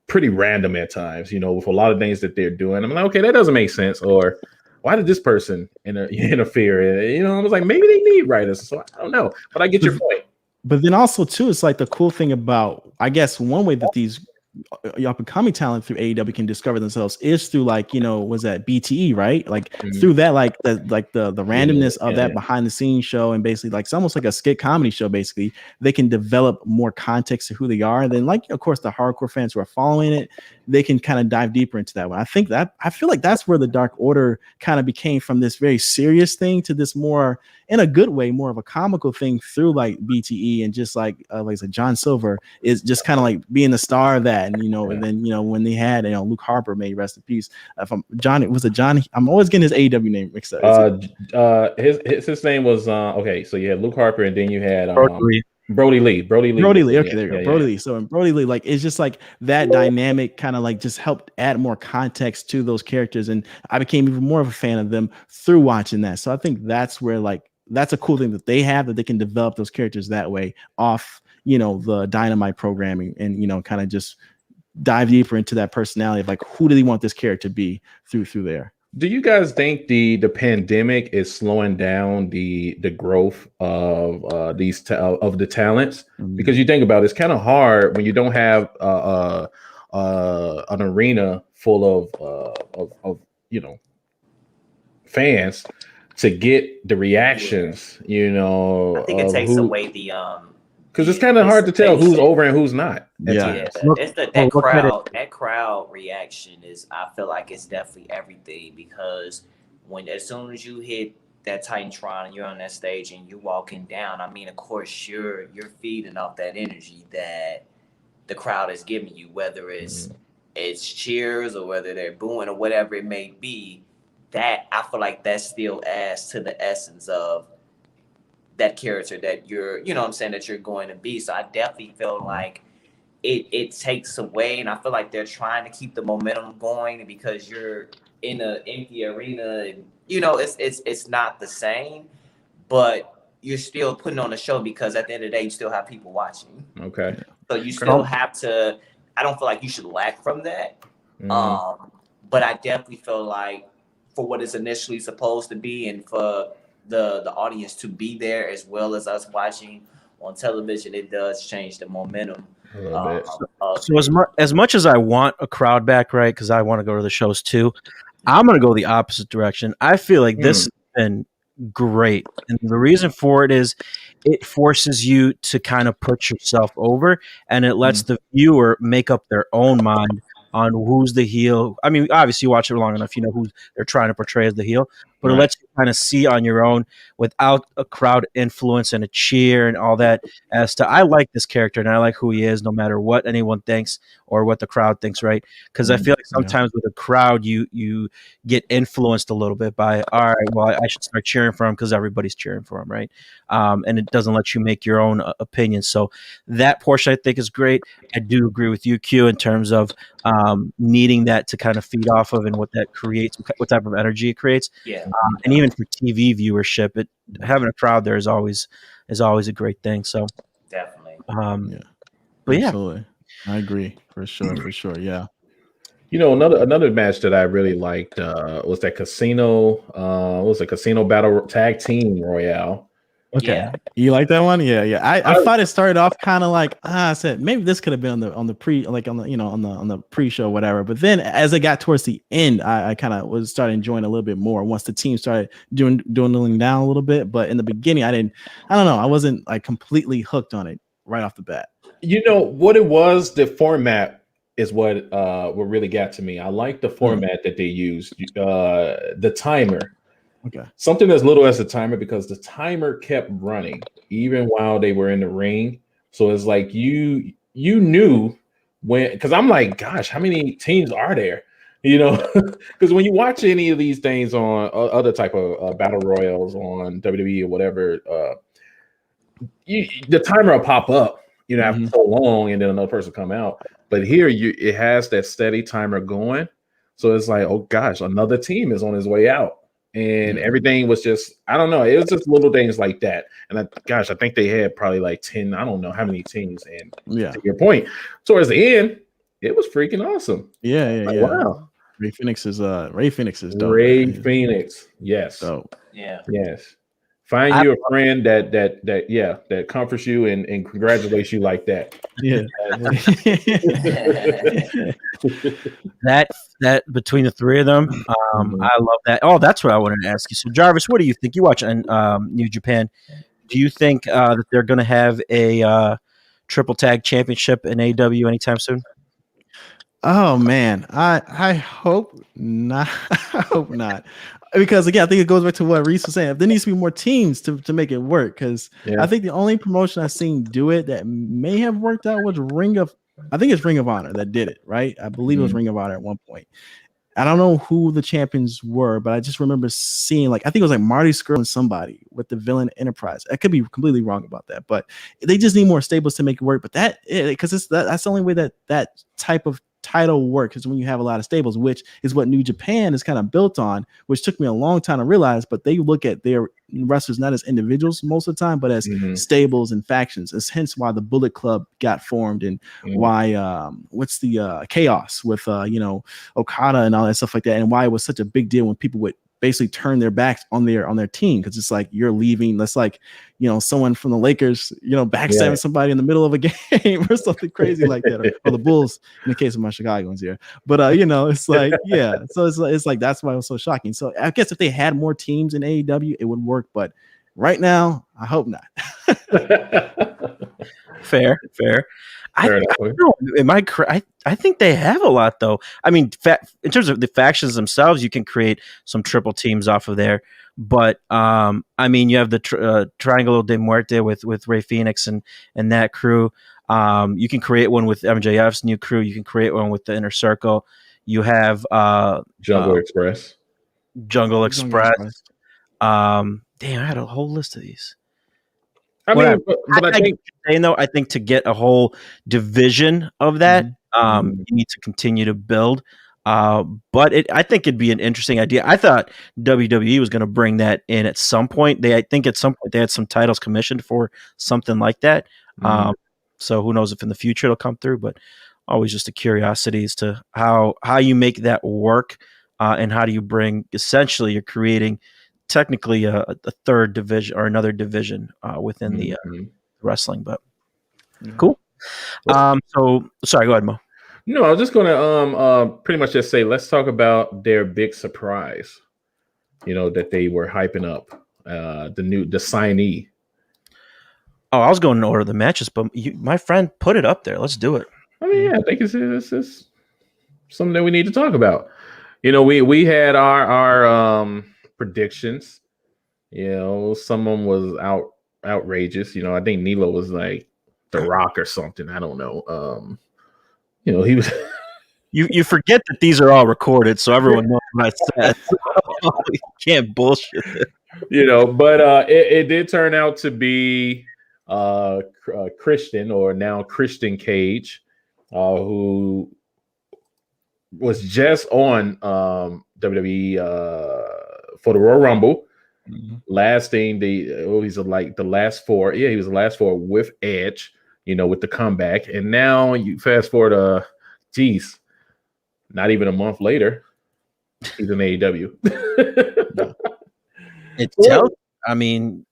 pretty random at times, with a lot of things that they're doing. I'm like, okay, that doesn't make sense. Or why did this person interfere? I was like, maybe they need writers. So I don't know, but I get your point. But then also too, it's like the cool thing about, I guess, one way that these up and coming talent through AEW can discover themselves is through was that BTE, right? Like through that, like the randomness of that behind the scenes show, and basically like it's almost like a skit comedy show. Basically, they can develop more context to who they are. And then, like, of course, the hardcore fans who are following it, they can kind of dive deeper into that one. I feel like that's where the Dark Order kind of became from this very serious thing to this more, in a good way, more of a comical thing through like BTE, and just like I said, John Silver is just kind of like being the star of that. And and then when they had Luke Harper, may rest in peace. I'm always getting his AEW name mixed up. His name was okay. So you had Luke Harper, and then you had Brody Lee. Okay, there you go. Brody Lee. So in Brody Lee, like, it's just like that dynamic kind of like just helped add more context to those characters, and I became even more of a fan of them through watching that. So I think that's where that's a cool thing that they have, that they can develop those characters that way off the Dynamite programming, and kind of just dive deeper into that personality of like, who do they want this character to be through there. Do you guys think the pandemic is slowing down the growth of of the talents? Because you think about it, it's kind of hard when you don't have an arena full of fans to get the reactions. I think it takes away the because it's kind of hard to tell who's over and who's not. It's that crowd reaction is, I feel like it's definitely everything, because as soon as you hit that Titantron and you're on that stage and you're walking down, I mean, of course you're feeding off that energy that the crowd is giving you, whether it's cheers or whether they're booing or whatever it may be. That, I feel like that still adds to the essence of that character that you're, that you're going to be. So I definitely feel like it takes away, and I feel like they're trying to keep the momentum going, because you're in an empty arena, and it's not the same, but you're still putting on a show, because at the end of the day you still have people watching. Okay. So you still have to, I don't feel like you should lack from that. But I definitely feel like for what it's initially supposed to be, and for the audience to be there as well as us watching on television, it does change the momentum. So as much as I want a crowd back, right, because I want to go to the shows too, I'm going to go the opposite direction. I feel like this has been great, and the reason for it is it forces you to kind of put yourself over, and it lets the viewer make up their own mind on who's the heel. I mean, obviously you watch it long enough, you know who they're trying to portray as the heel, but it lets you kind of see on your own without a crowd influence and a cheer and all that, as to, I like this character and I like who he is, no matter what anyone thinks or what the crowd thinks, right? Because I feel like sometimes with a crowd, you get influenced a little bit by, all right, well, I should start cheering for him because everybody's cheering for him, right? And it doesn't let you make your own opinion. So that portion I think is great. I do agree with you, Q, in terms of needing that to kind of feed off of, and what that creates, what type of energy it creates. And even for TV viewership, having a crowd there is always a great thing. So definitely. But absolutely. I agree for sure. Yeah. You know, another match that I really liked was that Casino Battle Tag Team Royale Okay. Yeah. You like that one? Yeah, yeah. I thought it started off kind of like I said maybe this could have been on the pre like on the on the pre-show whatever. But then as it got towards the end, I kind of was started enjoying a little bit more once the team started dwindling down a little bit. But in the beginning, I don't know, I wasn't like completely hooked on it right off the bat. You know what it was? The format is what really got to me. I like the format that they used. The timer. Okay. Something as little as the timer, because the timer kept running even while they were in the ring. So it's like you knew when, because I'm like, gosh, how many teams are there? You know, because when you watch any of these things on other type of battle royals on WWE or whatever, the timer will pop up, you know, after so long, and then another person come out. But here, it has that steady timer going, so it's like, oh gosh, another team is on his way out. And everything was just, I don't know. It was just little things like that. And I think they had probably like 10, I don't know how many teams. And to your point, towards the end, it was freaking awesome. Yeah. Wow. Ray Phoenix is dope. Ray Phoenix. Yes. Dope. Yeah. Yes. Find you a friend that comforts you and congratulates you like that. Yeah. that between the three of them, I love that. Oh, that's what I wanted to ask you. So, Jarvis, what do you think? You watch New Japan. Do you think that they're going to have a triple tag championship in AEW anytime soon? Oh man, I hope not. I hope not, because again, I think it goes back to what Reese was saying. There needs to be more teams to make it work. Because I think the only promotion I've seen do it that may have worked out was Ring of Honor that did it, right? I believe it was Ring of Honor at one point. I don't know who the champions were, but I just remember seeing, like, I think it was like Marty Scurll and somebody with the Villain Enterprise. I could be completely wrong about that, but they just need more stables to make it work. But that's the only way that type of title work, is when you have a lot of stables, which is what New Japan is kind of built on, which took me a long time to realize. But they look at their wrestlers not as individuals most of the time, but as stables and factions. It's hence why the Bullet Club got formed, and why what's the Chaos with Okada and all that stuff like that, and why it was such a big deal when people would basically turn their backs on their team, because it's like you're leaving. That's like, someone from the Lakers, backstabbing somebody in the middle of a game or something crazy like that, or the Bulls in the case of my Chicagoans here. But it's like, so it's like that's why it was so shocking. So I guess if they had more teams in AEW, it would work. But right now, I hope not. Fair. I don't know. Am I correct? I think they have a lot, though. I mean, in terms of the factions themselves, you can create some triple teams off of there. But I mean, you have the Triangle de Muerte with Ray Phoenix and that crew. You can create one with MJF's new crew. You can create one with the Inner Circle. You have Jungle Express. Damn, I had a whole list of these. I mean, but I think to get a whole division of that, you need to continue to build. But I think it'd be an interesting idea. I thought WWE was going to bring that in at some point. I think at some point they had some titles commissioned for something like that. So who knows if in the future it'll come through, but always just a curiosity as to how you make that work, and how do you bring, essentially you're creating technically a third division or another division within the wrestling, but cool. So sorry, go ahead, Mo. No, I was just gonna pretty much just say, let's talk about their big surprise, that they were hyping up, the signee. Oh, I was going to order the matches, but my friend put it up there. Let's do it. I mean, I think it's something that we need to talk about. We had our predictions. Some of them was outrageous. I think Nilo was like The Rock or something. I don't know. He was. You forget that these are all recorded, so everyone knows what I said. So you can't bullshit it. But it did turn out to be Christian, or now Christian Cage, who was just on WWE for the Royal Rumble, lasting he's like the last four. Yeah, he was the last four with Edge, with the comeback. And now you fast forward not even a month later, he's in AEW. It tells, I mean,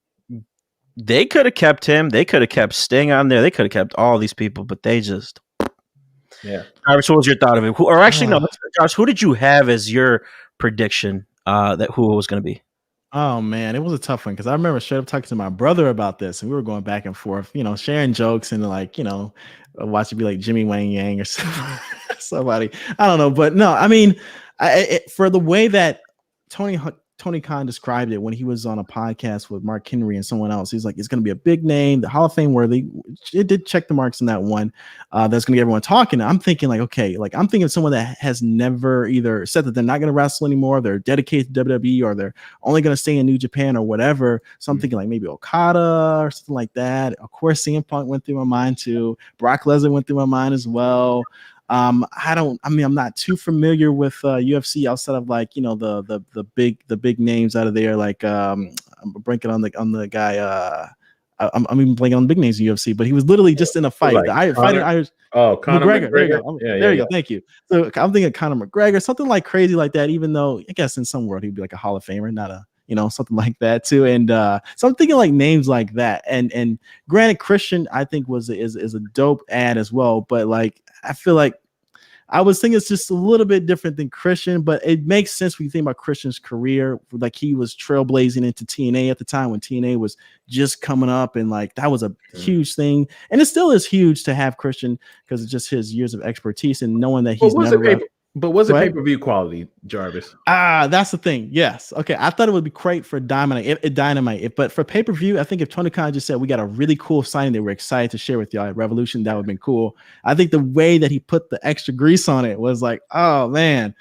They could have kept him. They could have kept Sting on there. They could have kept all these people, but they just. Yeah. Jarvis, what was your thought of it? Or actually, no, Josh, who did you have as your prediction that who it was going to be? Oh man, it was a tough one because I remember straight up talking to my brother about this, and we were going back and forth, sharing jokes and like, watch it be like Jimmy Wang Yang or somebody. I don't know, but no, I mean, for the way that Tony Khan described it when he was on a podcast with Mark Henry and someone else, he's like, it's going to be a big name, the Hall of Fame worthy. It did check the marks in that one. That's going to get everyone talking. I'm thinking like, okay, like I'm thinking of someone that has never either said that they're not going to wrestle anymore, they're dedicated to WWE, or they're only going to stay in New Japan or whatever. So I'm thinking like maybe Okada or something like that. Of course, CM Punk went through my mind too. Brock Lesnar went through my mind as well. I'm not too familiar with UFC outside of like, the big names out of there. Like I'm blanking on the guy. I'm even blanking on big names in UFC, but he was literally just in a fight. Like Fighting Irish. Conor McGregor. There you go. There you go. Thank you. So I'm thinking Conor McGregor, something like crazy like that. Even though I guess in some world he'd be like a Hall of Famer, not a something like that too. And so I'm thinking like names like that. And granted, Christian I think is a dope ad as well, but like I feel like I was thinking it's just a little bit different than Christian, but it makes sense when you think about Christian's career. Like he was trailblazing into TNA at the time when TNA was just coming up, and like that was a huge thing. And it still is huge to have Christian because it's just his years of expertise and knowing that he's never. But was it pay-per-view quality, Jarvis? That's the thing. Yes. Okay. I thought it would be great for Dynamite. But for pay-per-view, I think if Tony Khan just said we got a really cool signing that we're excited to share with y'all at Revolution, that would have been cool. I think the way that he put the extra grease on it was like, oh man.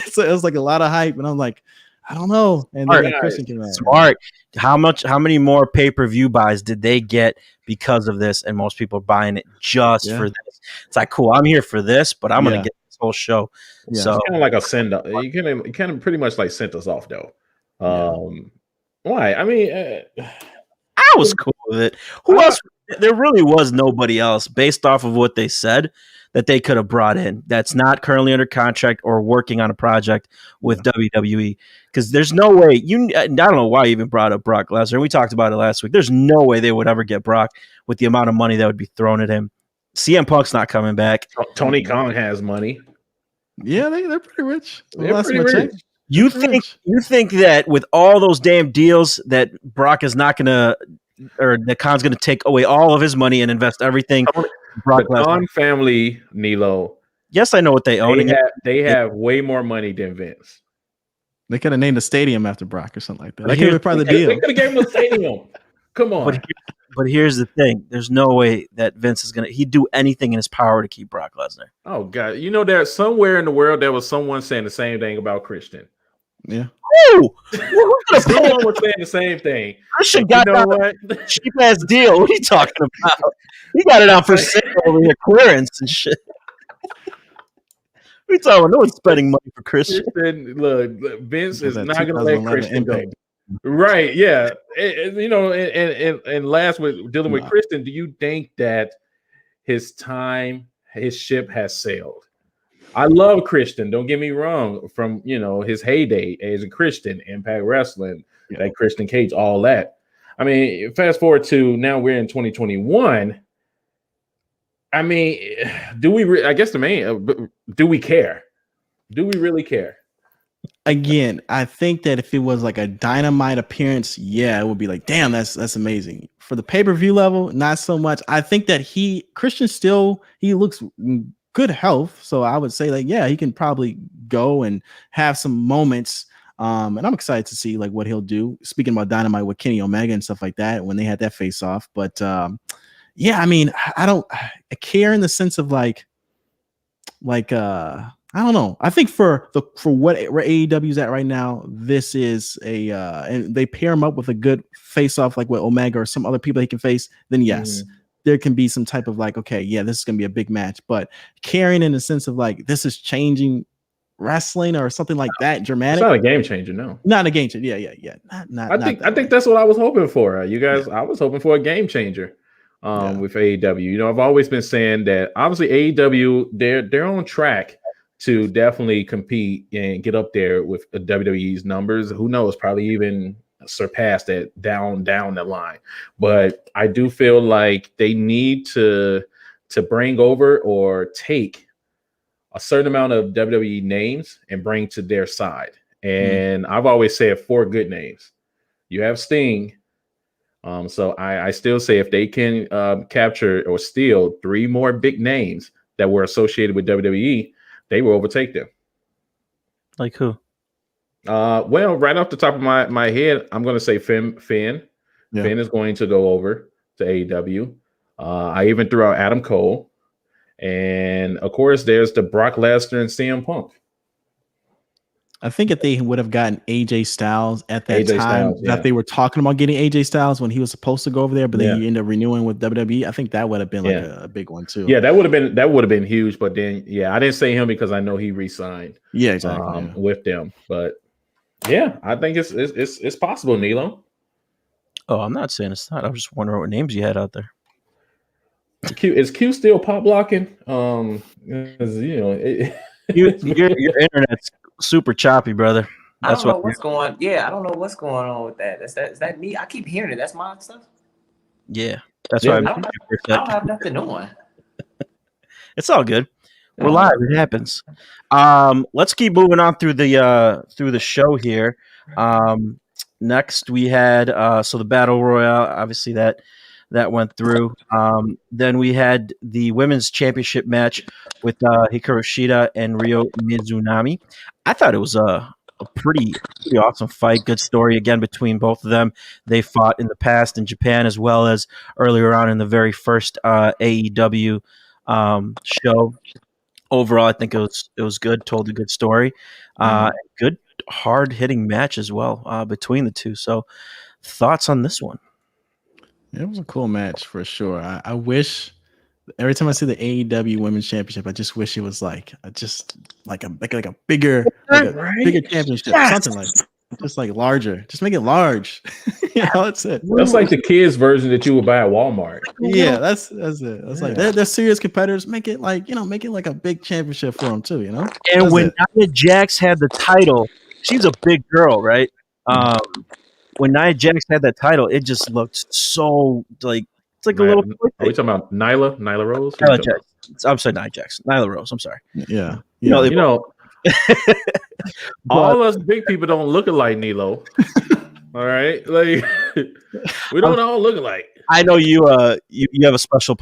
So it was like a lot of hype, and I'm like, I don't know. And then Christian came out. Smart. How many more pay-per-view buys did they get because of this? And most people are buying it just for this. It's like, cool, I'm here for this, but I'm gonna get this whole show. Yeah. So it's kind of like a send up. You kind of pretty much like sent us off though. Why? I mean, I was cool with it. Who else? There really was nobody else based off of what they said that they could have brought in that's not currently under contract or working on a project with WWE. Because there's no way I don't know why you even brought up Brock Lesnar. We talked about it last week. There's no way they would ever get Brock with the amount of money that would be thrown at him. CM Punk's not coming back. Tony Khan has money. Yeah, they're pretty rich. They're pretty rich. You think that with all those damn deals that Brock is not gonna, or that Khan's gonna take away all of his money and invest everything? Brock the Khan family, Nilo. Yes, I know what they own. They have way more money than Vince. They could have named a stadium after Brock or something like that. That could have been part of the deal. They could have gave him a stadium. Come on. But here's the thing: there's no way that Vince is he'd do anything in his power to keep Brock Lesnar. Oh God! There's somewhere in the world there was someone saying the same thing about Christian. Yeah. Someone was saying the same thing. Christian got a cheap ass deal. What are you talking about? He got it out for sale over here, clearance and shit. What are you talking about? No one's spending money for Christian. Look, Vince is not going to let Christian go. Right? Yeah. And last with dealing with Christian, do you think that his ship has sailed? I love Christian. Don't get me wrong. From his heyday as a Christian, Impact Wrestling, that Christian Cage, all that. I mean, fast forward to now, we're in 2021. I mean, do we? I guess do we care? Do we really care? Again, I think that if it was like a Dynamite appearance, it would be like, damn, that's amazing. For the pay-per-view level, not so much. I think that Christian he looks good health, so I would say like, he can probably go and have some moments. And I'm excited to see like what he'll do. Speaking about Dynamite with Kenny Omega and stuff like that when they had that face off, but I mean, I care in the sense of like I don't know. I think for where AEW's at right now, this is and they pair him up with a good face off like with Omega or some other people he can face, then yes. There can be some type of like, okay, this is going to be a big match, but caring in the sense of like, this is changing wrestling or something like that dramatic. It's not a game changer, no. Not a game changer. Yeah. I think that's what I was hoping for. You guys, I was hoping for a game changer with AEW. I've always been saying that obviously AEW, they're on track to definitely compete and get up there with WWE's numbers. Who knows? Probably even surpass that down the line. But I do feel like they need to bring over or take a certain amount of WWE names and bring to their side. And I've always said 4 good names. You have Sting. So I still say if they can capture or steal 3 more big names that were associated with WWE, they will overtake them. Like who? Well, right off the top of my head, I'm going to say Finn. Yeah. Finn is going to go over to AEW. I even threw out Adam Cole. And, of course, there's the Brock Lesnar and CM Punk. I think if they would have gotten AJ Styles at that AJ time, Styles, yeah. that they were talking about getting AJ Styles when he was supposed to go over there, but then Yeah. he ended up renewing with WWE, I think that would have been like a big one too. Yeah, that would have been huge. But then, I didn't say him because I know he re-signed. Yeah, exactly. With them. But yeah, I think it's possible, Nilo. Oh, I'm not saying it's not. I'm just wondering what names you had out there. Is Q still pop blocking? You know, your internet's super choppy, brother. I don't know what's going. Yeah, I don't know what's going on with that. Is that me? I keep hearing it. That's my stuff. Yeah, that's why I don't have nothing on. It's all good. We're live. It happens. Let's keep moving on through the show here. Next we had so the Battle Royale. Obviously that went through. Then we had the women's championship match with Hikaru Shida and Ryo Mizunami. I thought it was a pretty awesome fight. Good story again between both of them. They fought in the past in Japan as well as earlier on in the very first AEW show. Overall, I think it was good. Told a good story. Good hard hitting match as well between the two. So, thoughts on this one? It was a cool match for sure. I wish every time I see the AEW Women's Championship, I just wish it was like a bigger bigger championship, something like just like larger. Just make it large. That's it. That's like the kids version that you would buy at Walmart. Yeah, that's it. That's like they're serious competitors. Make it like a big championship for them too. And that's when Nia Jax had the title, she's a big girl, right? When Nia Jax had that title, it just looked so like it's like a little. Are we talking about Nyla Rose? Nyla Jax. I'm sorry, Nia Jax. Nyla Rose. I'm sorry. Yeah. All us big people don't look alike, Nilo. All right, like we don't all look alike. I know you have a special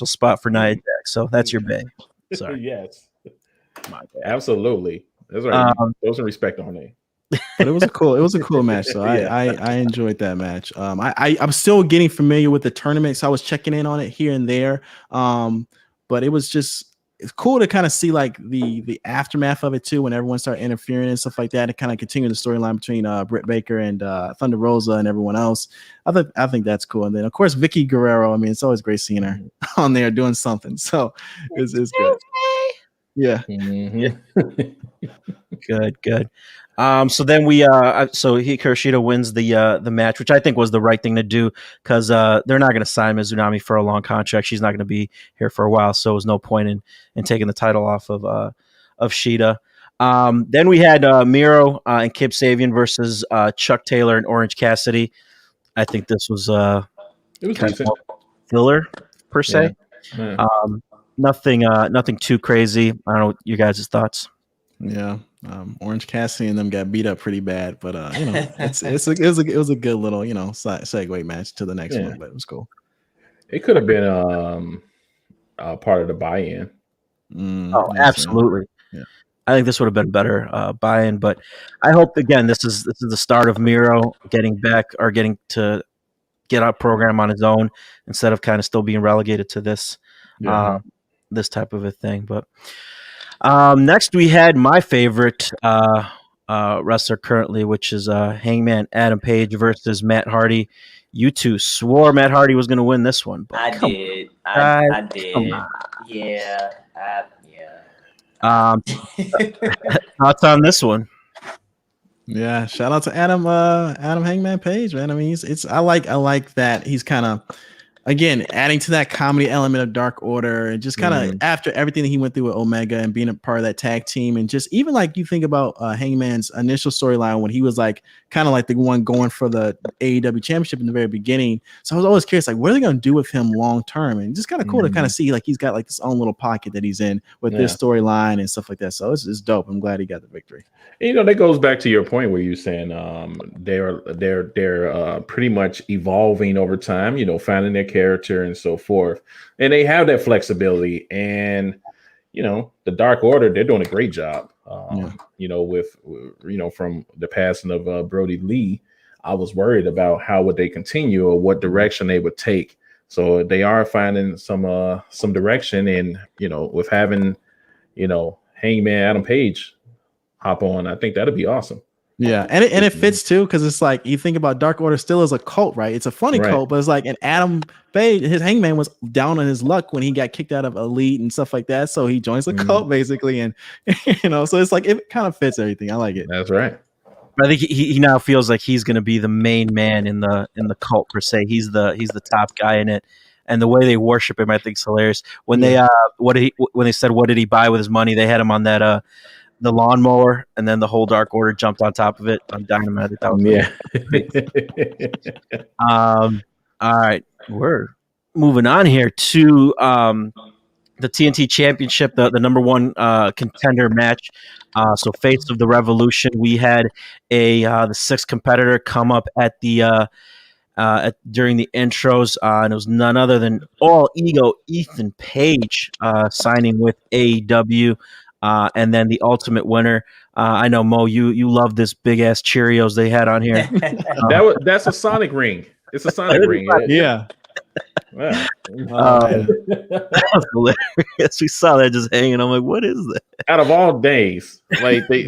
spot for Nia Jax, so that's your bae. Sorry. Yes, absolutely. That's right. Those in respect on name. But it was a cool match. So I enjoyed that match. I'm still getting familiar with the tournament, so I was checking in on it here and there. But it was it's cool to kind of see like the aftermath of it too, when everyone started interfering and stuff like that, and kind of continue the storyline between Britt Baker and Thunder Rosa and everyone else. I think that's cool. And then of course Vicky Guerrero. I mean, it's always great seeing her on there doing something. So it's good. Yeah. Mm-hmm. Good. So then Hikaru Shida wins the match, which I think was the right thing to do because they're not going to sign Mizunami for a long contract. She's not going to be here for a while, so there was no point in taking the title off of Shida. Then we had Miro and Kip Sabian versus Chuck Taylor and Orange Cassidy. I think this was it was kind of filler per se. Yeah. Nothing too crazy. I don't know your guys' thoughts. Yeah. Orange Cassidy and them got beat up pretty bad, but it was a good little segue match to the next one, but it was cool. It could have been part of the buy-in. Oh, absolutely. Yeah. I think this would have been better buy-in, but I hope again this is the start of Miro getting back or getting to get a program on his own instead of kind of still being relegated to this this type of a thing, but. Next, we had my favorite wrestler currently, which is Hangman Adam Page versus Matt Hardy. You two swore Matt Hardy was going to win this one. But I did. I did. Yeah. Thoughts on this one? Yeah, shout out to Adam Hangman Page, man. I mean, I like that he's kind of. Again, adding to that comedy element of Dark Order, and just kind of after everything that he went through with Omega and being a part of that tag team, and just even like you think about Hangman's initial storyline when he was like kind of like the one going for the AEW championship in the very beginning. So I was always curious, like, what are they going to do with him long term? And just kind of cool to kind of see, like, he's got like this own little pocket that he's in with this storyline and stuff like that. So it's dope. I'm glad he got the victory. And, that goes back to your point where you're saying they're pretty much evolving over time, finding their character and so forth. And they have that flexibility. And, the Dark Order, they're doing a great job. With from the passing of Brody Lee, I was worried about how would they continue or what direction they would take. So they are finding some direction, and with having Hangman Adam Page hop on, I think that'd be awesome. Yeah, and it fits too, because it's like you think about Dark Order still as a cult, right? It's a funny cult, but it's like an Adam Page, his Hangman was down on his luck when he got kicked out of Elite and stuff like that, so he joins the cult basically, and so it's like it kind of fits everything. I like it. That's right. But I think he now feels like he's going to be the main man in the cult per se. He's the top guy in it, and the way they worship him, I think, is hilarious. When they when they said what did he buy with his money, they had him on that the lawnmower, and then the whole Dark Order jumped on top of it on Dynamite. That was all right, we're moving on here to the TNT Championship, the number one contender match. So Face of the Revolution, we had the sixth competitor come up at the during the intros, and it was none other than All Ego Ethan Page signing with AEW. And then the ultimate winner. I know, Mo, you love this big ass Cheerios they had on here. That's a Sonic ring. It's a Sonic ring. Yeah. Wow. That was hilarious. We saw that just hanging. I'm like, what is that? Out of all days, like they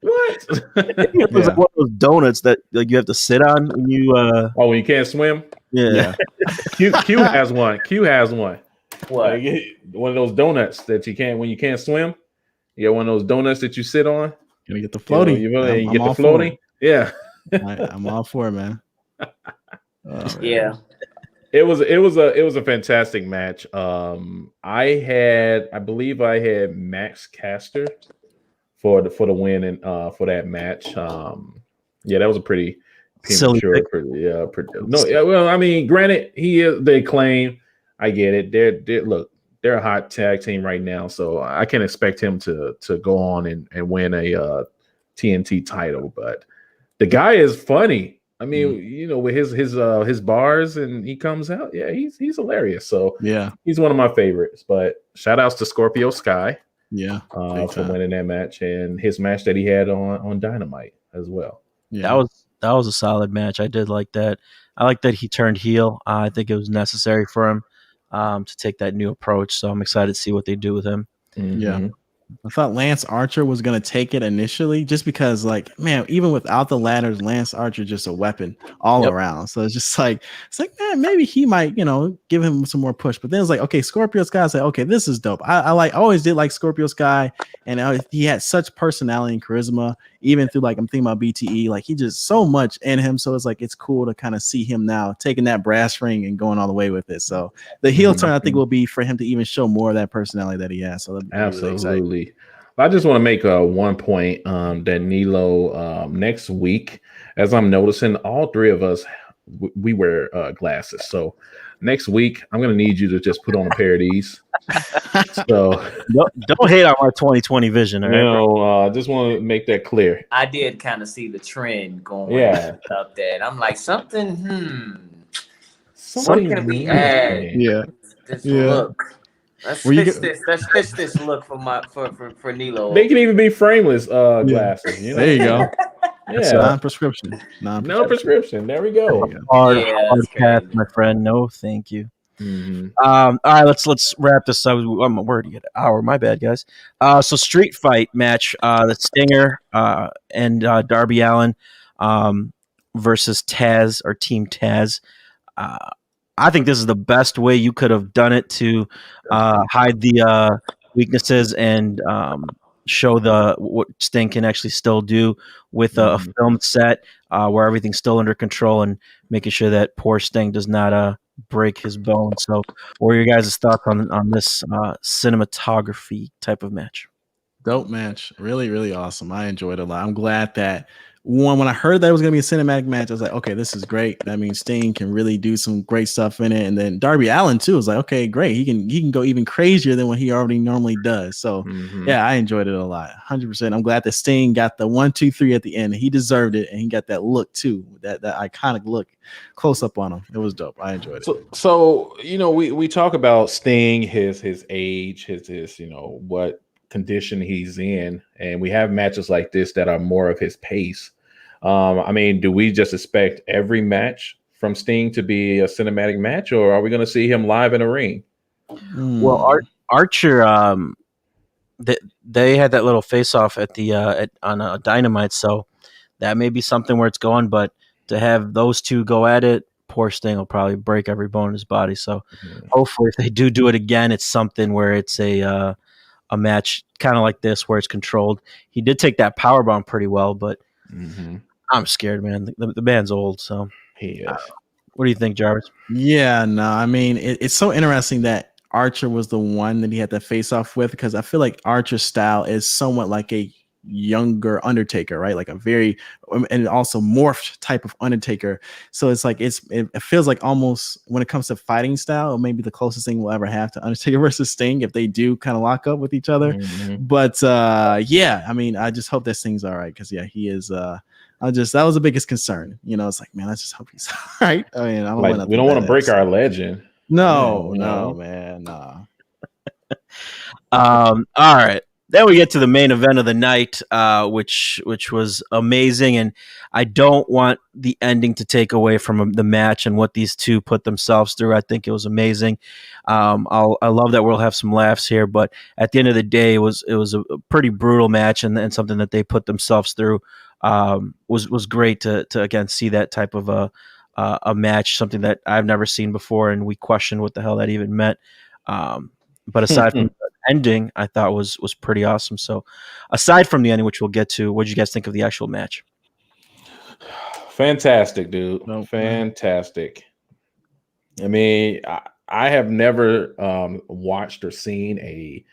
what? It was like one of those donuts that like you have to sit on when you when you can't swim. Yeah. Q has one. Q has one. What? Like, one of those donuts that you can't when you can't swim. You get one of those donuts that you sit on. Gonna get the floating. You get the floating. Yeah. I'm all for it, man. Yeah. It was a fantastic match. I believe I had Max Caster for the win and for that match. That was a pretty premature. Well, I mean, granted, he is the Acclaim. I get it. They're a hot tag team right now, so I can expect him to go on and win a TNT title. But the guy is funny. I mean, with his bars, and he comes out. Yeah, he's hilarious. So he's one of my favorites. But shout outs to Scorpio Sky. Yeah, for winning that match, and his match that he had on Dynamite as well. Yeah, that was a solid match. I did like that. I like that he turned heel. I think it was necessary for him to take that new approach. So I'm excited to see what they do with him. Mm-hmm. Yeah. I thought Lance Archer was going to take it initially just because, like, man, even without the ladders, Lance Archer just a weapon all around. So it's like, man, maybe he might, give him some more push. But then it's like, okay, Scorpio Sky said, okay, this is dope. I always did like Scorpio Sky, and he had such personality and charisma, even through, like, I'm thinking about BTE, like, he just so much in him. So it's like, it's cool to kind of see him now taking that brass ring and going all the way with it. So the heel turn, I think, will be for him to even show more of that personality that he has. So absolutely. Really, I just want to make one point that Nilo next week, as I'm noticing, all three of us we wear glasses. So next week I'm going to need you to just put on a pair of these. So don't hate on my 2020 vision. Right? Just want to make that clear. I did kind of see the trend going up there, and I'm like, something can we add? This look. Let's fix this look for Nilo. They can even be frameless glasses. There you go. Yeah, non-prescription. There we go. Hard path, my friend. No, thank you. Mm-hmm. All right, let's wrap this up. I'm already at an hour. My bad, guys. So street fight match. The Stinger and Darby Allin versus Taz or Team Taz. I think this is the best way you could have done it to hide the weaknesses and show what Sting can actually still do with a film set where everything's still under control and making sure that poor Sting does not break his bone. So what are your guys' thoughts on this cinematography type of match? Dope match. Really, really awesome. I enjoyed it a lot. I'm glad that when I heard that it was gonna be a cinematic match, I was like, okay, this is great. That means Sting can really do some great stuff in it. And then Darby Allin too was like, okay, great. He can go even crazier than what he already normally does. So yeah, I enjoyed it a lot. 100%. I'm glad that Sting got the 1, 2, 3 at the end. He deserved it, and he got that look too. That iconic look close up on him. It was dope. I enjoyed it. So we talk about Sting, his age, his what condition he's in, and we have matches like this that are more of his pace. I mean, do we just expect every match from Sting to be a cinematic match, or are we going to see him live in a ring? Well, Archer, they had that little face off at the on Dynamite, so that may be something where it's going. But to have those two go at it, poor Sting will probably break every bone in his body. So hopefully, if they do it again, it's something where it's a match kind of like this where it's controlled. He did take that powerbomb pretty well, but I'm scared, man. The man's old, so He is. What do you think, Jarvis? Yeah, no, I mean, it's so interesting that Archer was the one that he had to face off with, because I feel like Archer's style is somewhat like a younger Undertaker, right? Like a very, and also morphed type of Undertaker. So it's like it feels like almost, when it comes to fighting style, maybe the closest thing we'll ever have to Undertaker versus Sting if they do kind of lock up with each other. But yeah, I mean, I just hope that Sting's all right, because yeah, he is. That was the biggest concern. It's like, man, I just hope he's all right. I mean, we don't want to break our legend. No, man, no. All right. Then we get to the main event of the night, which was amazing, and I don't want the ending to take away from the match and what these two put themselves through. I think it was amazing. I love that we'll have some laughs here, but at the end of the day, it was a pretty brutal match, and something that they put themselves through was great to again see that type of a match, something that I've never seen before, and we questioned what the hell that even meant. But aside from the ending, I thought was pretty awesome. So aside from the ending, which we'll get to, what did you guys think of the actual match? Fantastic, dude. Fantastic. I mean, I have never watched or seen a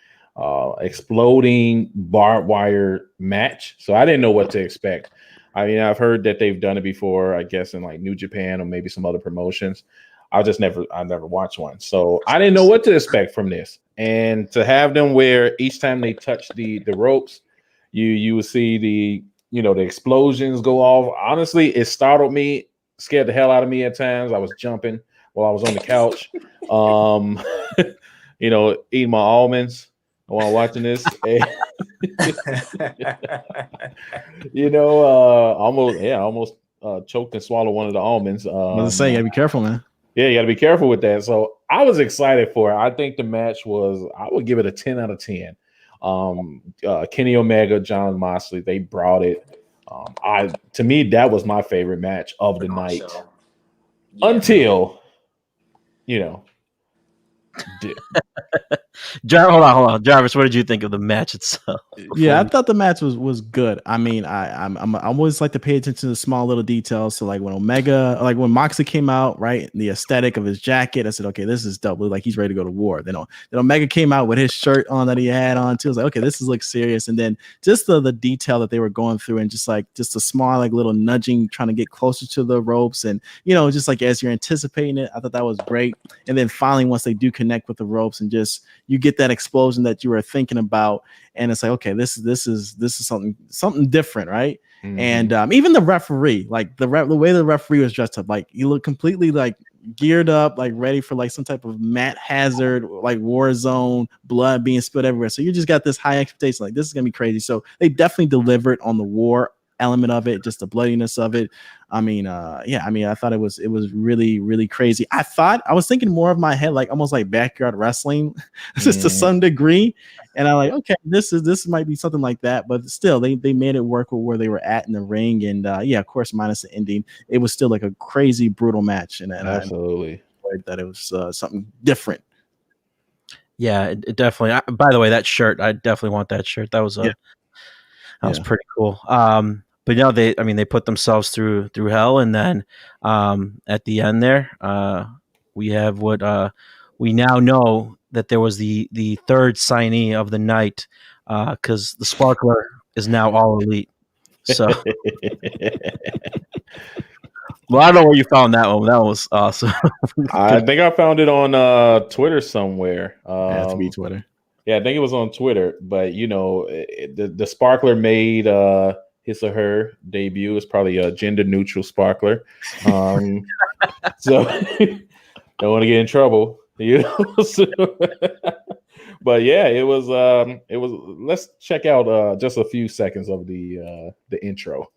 exploding barbed wire match, so I didn't know what to expect. I mean, I've heard that they've done it before, I guess in like New Japan or maybe some other promotions. I never watched one, so I didn't know what to expect from this. And to have them where each time they touch the ropes, you would see the explosions go off. Honestly, it startled me, scared the hell out of me at times. I was jumping while I was on the couch, eating my almonds while watching this. Almost choked and swallowed one of the almonds. I was saying, you gotta be careful, man. Yeah, you got to be careful with that. So I was excited for it. I think the match I would give it a 10 out of 10. Kenny Omega, John Moxley, they brought it. To me, that was my favorite match of the night. Yeah. Until, Hold on, Jarvis. What did you think of the match itself? Yeah, I thought the match was good. I mean, I always like to pay attention to the small little details. So like when Moxley came out, right, the aesthetic of his jacket, I said, okay, this is dope. Like he's ready to go to war. Then Omega came out with his shirt on that he had on too. I was like, okay, this looks serious. And then just the detail that they were going through, and just a small like little nudging, trying to get closer to the ropes, and just like as you're anticipating it, I thought that was great. And then finally, once they do connect with the ropes, and just you get that explosion that you were thinking about, and it's like, okay, this is something different, right? And even the referee, like the way the referee was dressed up, like he looked completely like geared up, like ready for like some type of Matt Hazard, like war zone, blood being spilled everywhere. So you just got this high expectation, like this is gonna be crazy. So they definitely delivered on the war element of it, just the bloodiness of it. I mean, I thought it was really, really crazy. I was thinking more of my head, like almost like backyard wrestling, just to some degree. And I'm like, okay, this might be something like that, but still, they made it work with where they were at in the ring. And of course, minus the ending, it was still like a crazy, brutal match. And absolutely, I enjoyed that it was something different. Yeah, it definitely. By the way, that shirt, I definitely want that shirt. That was that was pretty cool. But they put themselves through hell, and then at the end there, we have what we now know that there was the third signee of the night, because the Sparkler is now all elite. So, well, I don't know where you found that one. That was awesome. I think I found it on Twitter somewhere. Has to be Twitter. Yeah, I think it was on Twitter. But the Sparkler made his or her debut. It's probably a gender neutral Sparkler. So don't want to get in trouble, So, but yeah, it was. Let's check out just a few seconds of the intro.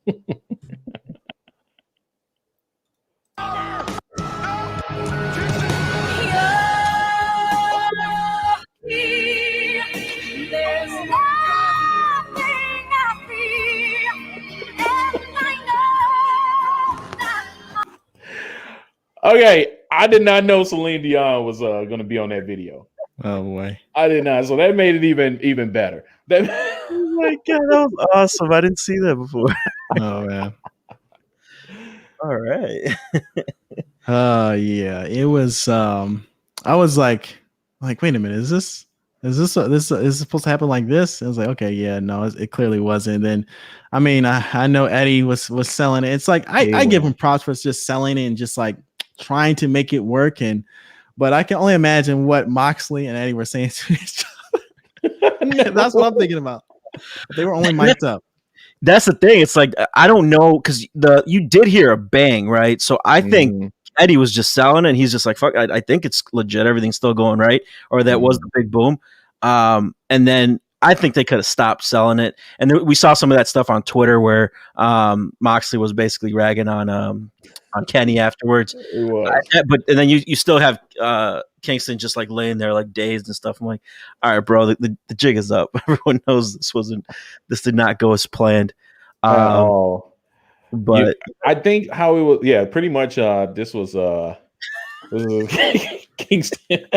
Okay, I did not know Celine Dion was going to be on that video. Oh boy, I did not. So that made it even better. Oh my god, that was awesome! I didn't see that before. oh man. All right. Yeah, it was. I was like, wait a minute, is this supposed to happen like this? I was like, okay, yeah, no, it clearly wasn't. And then, I mean, I know Eddie was selling it. It's like I give him props for just selling it and just like trying to make it work. But I can only imagine what Moxley and Eddie were saying to each other. That's what I'm thinking about. They were only mic'd up. That's the thing. It's like, I don't know, because you did hear a bang, right? So I think Eddie was just selling it, and he's just like, fuck, I think it's legit. Everything's still going right. Or that was the big boom. And then I think they could have stopped selling it. And we saw some of that stuff on Twitter where Moxley was basically ragging on Kenny afterwards. But and then you still have Kingston just like laying there like dazed and stuff. I'm like, all right, bro, the jig is up. Everyone knows this did not go as planned. But I think how it was, pretty much this was Kingston.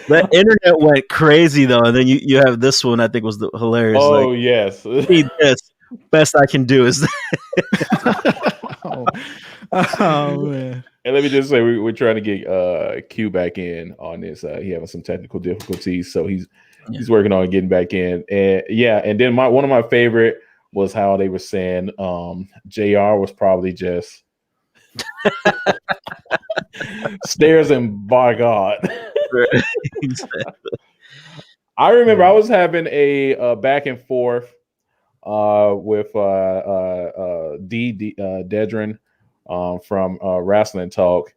The internet went crazy though, and then you have this one. I think was hilarious. Oh like, yes, need this. Best I can do is. Oh man! And let me just say, we're trying to get Q back in on this. He having some technical difficulties, so he's working on getting back in. And then one of my favorite was how they were saying JR was probably just stairs and by God. I remember I was having a back and forth with Dedrin from Wrestling Talk.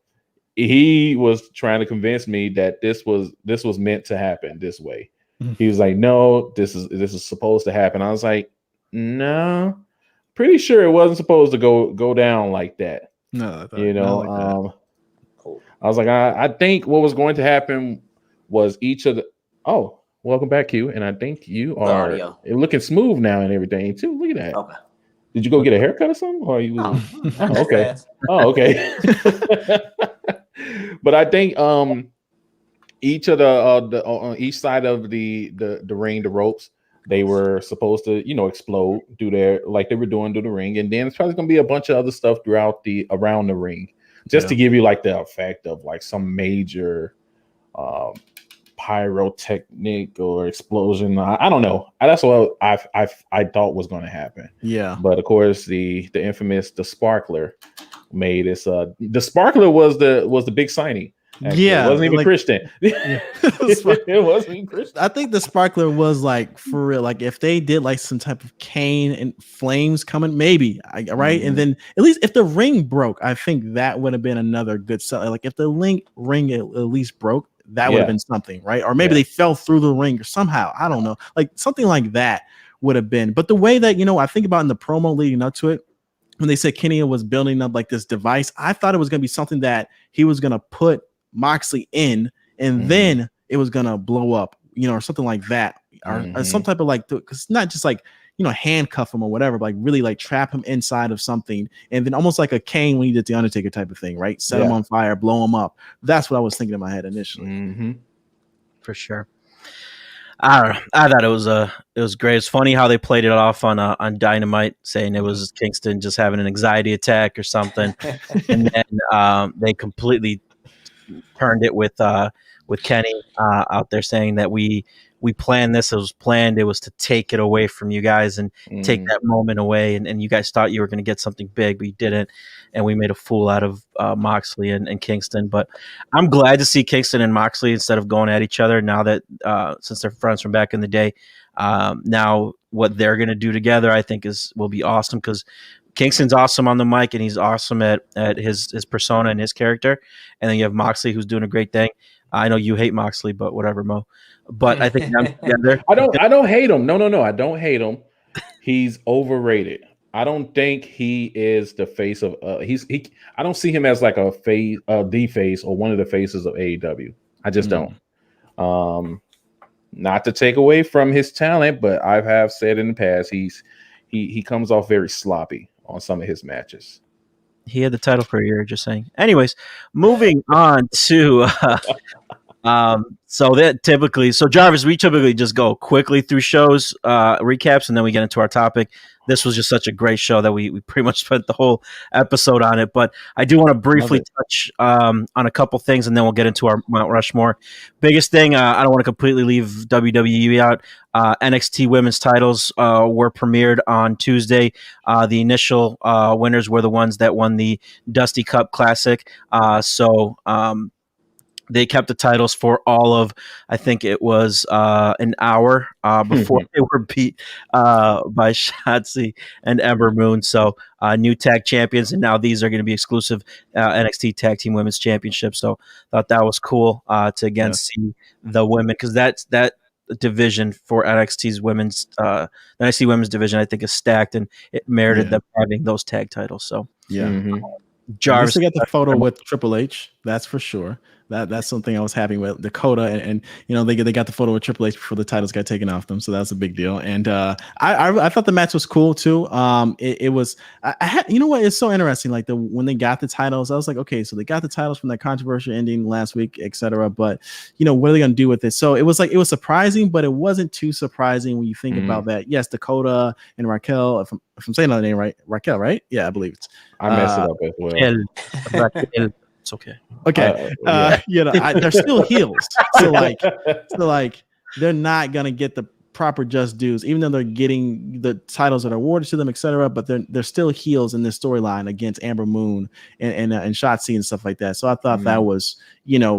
He was trying to convince me that this was meant to happen this way. He was like, "No, this is supposed to happen." I was like, "No, pretty sure it wasn't supposed to go down like that." No, I was like, I think what was going to happen was each of the. Oh, welcome back, Q. And I think you are looking smooth now and everything too. Look at that. Okay. Did you go get a haircut or something? Or you? Oh, okay. Oh, okay. But I think each of the on each side of the ring, the ropes, they were supposed to explode, do their like they were doing to the ring, and then it's probably gonna be a bunch of other stuff throughout around the ring, just to give you like the effect of like some major pyrotechnic or explosion. I don't know. That's what I thought was going to happen. Yeah. But of course, the infamous Sparkler made this. The Sparkler was the big signing. Actually. Yeah, it wasn't even Christian. Yeah. It wasn't even Christian. I think the Sparkler was like for real. Like if they did like some type of cane and flames coming, maybe right. And then at least if the ring broke, I think that would have been another good sell. Like if the ring at least broke, that would have been something, right? Or maybe they fell through the ring or somehow. I don't know. Like something like that would have been. But the way that I think about in the promo leading up to it, when they said Kenny was building up like this device, I thought it was going to be something that he was going to put Moxley in, and then it was gonna blow up, or something like that, or some type of like, because not just like handcuff him or whatever, but like really like trap him inside of something, and then almost like a Kane when he did the Undertaker type of thing, right? Set him on fire, blow him up. That's what I was thinking in my head initially. For sure. I don't know. I thought it was great. It's funny how they played it off on Dynamite, saying it was Kingston just having an anxiety attack or something, and then they completely turned it with Kenny out there saying that we planned this. It was planned. It was to take it away from you guys and take that moment away. And you guys thought you were going to get something big, but you didn't. And we made a fool out of Moxley and Kingston. But I'm glad to see Kingston and Moxley instead of going at each other now that since they're friends from back in the day. Now what they're going to do together, I think will be awesome because Kingston's awesome on the mic and he's awesome at his persona and his character. And then you have Moxley who's doing a great thing. I know you hate Moxley, but whatever, Mo. But I think them together. I don't hate him. No. I don't hate him. He's overrated. I don't think he is the face of I don't see him as like a face, the face or one of the faces of AEW. I just don't. Not to take away from his talent, but I have said in the past he comes off very sloppy on some of his matches. He had the title for a year, just saying. Anyways, moving on to so Jarvis, we typically just go quickly through shows, recaps, and then we get into our topic. This was just such a great show that we pretty much spent the whole episode on it. But I do want to briefly touch on a couple things, and then we'll get into our Mount Rushmore. Biggest thing, I don't want to completely leave WWE out. NXT women's titles were premiered on Tuesday. The initial winners were the ones that won the Dusty Cup Classic. They kept the titles for all of, I think it was an hour before they were beat by Shotzi and Ember Moon. So new tag champions, and now these are going to be exclusive NXT Tag Team Women's Championships. So thought that was cool to again see the women, because that division for NXT's women's NXT women's division, I think, is stacked, and it merited them having those tag titles. So Jarvis, they got the photo with Triple H, that's for sure. That's something I was happy with. Dakota and they got the photo with Triple H before the titles got taken off them, so that was a big deal. And I thought the match was cool too. It was I had, what is so interesting, like when they got the titles, I was like, okay, so they got the titles from that controversial ending last week, etc. But what are they gonna do with it? So it was surprising, but it wasn't too surprising when you think about that. Yes, Dakota and Raquel, if I'm saying that name right, Raquel, right? Yeah, I believe it's. I messed it up as well. Raquel. It's okay. Okay. They're still heels. So like they're not gonna get the proper just dues, even though they're getting the titles that are awarded to them, etc. But they're still heels in this storyline against Amber Moon and Shotzi and stuff like that. So I thought that was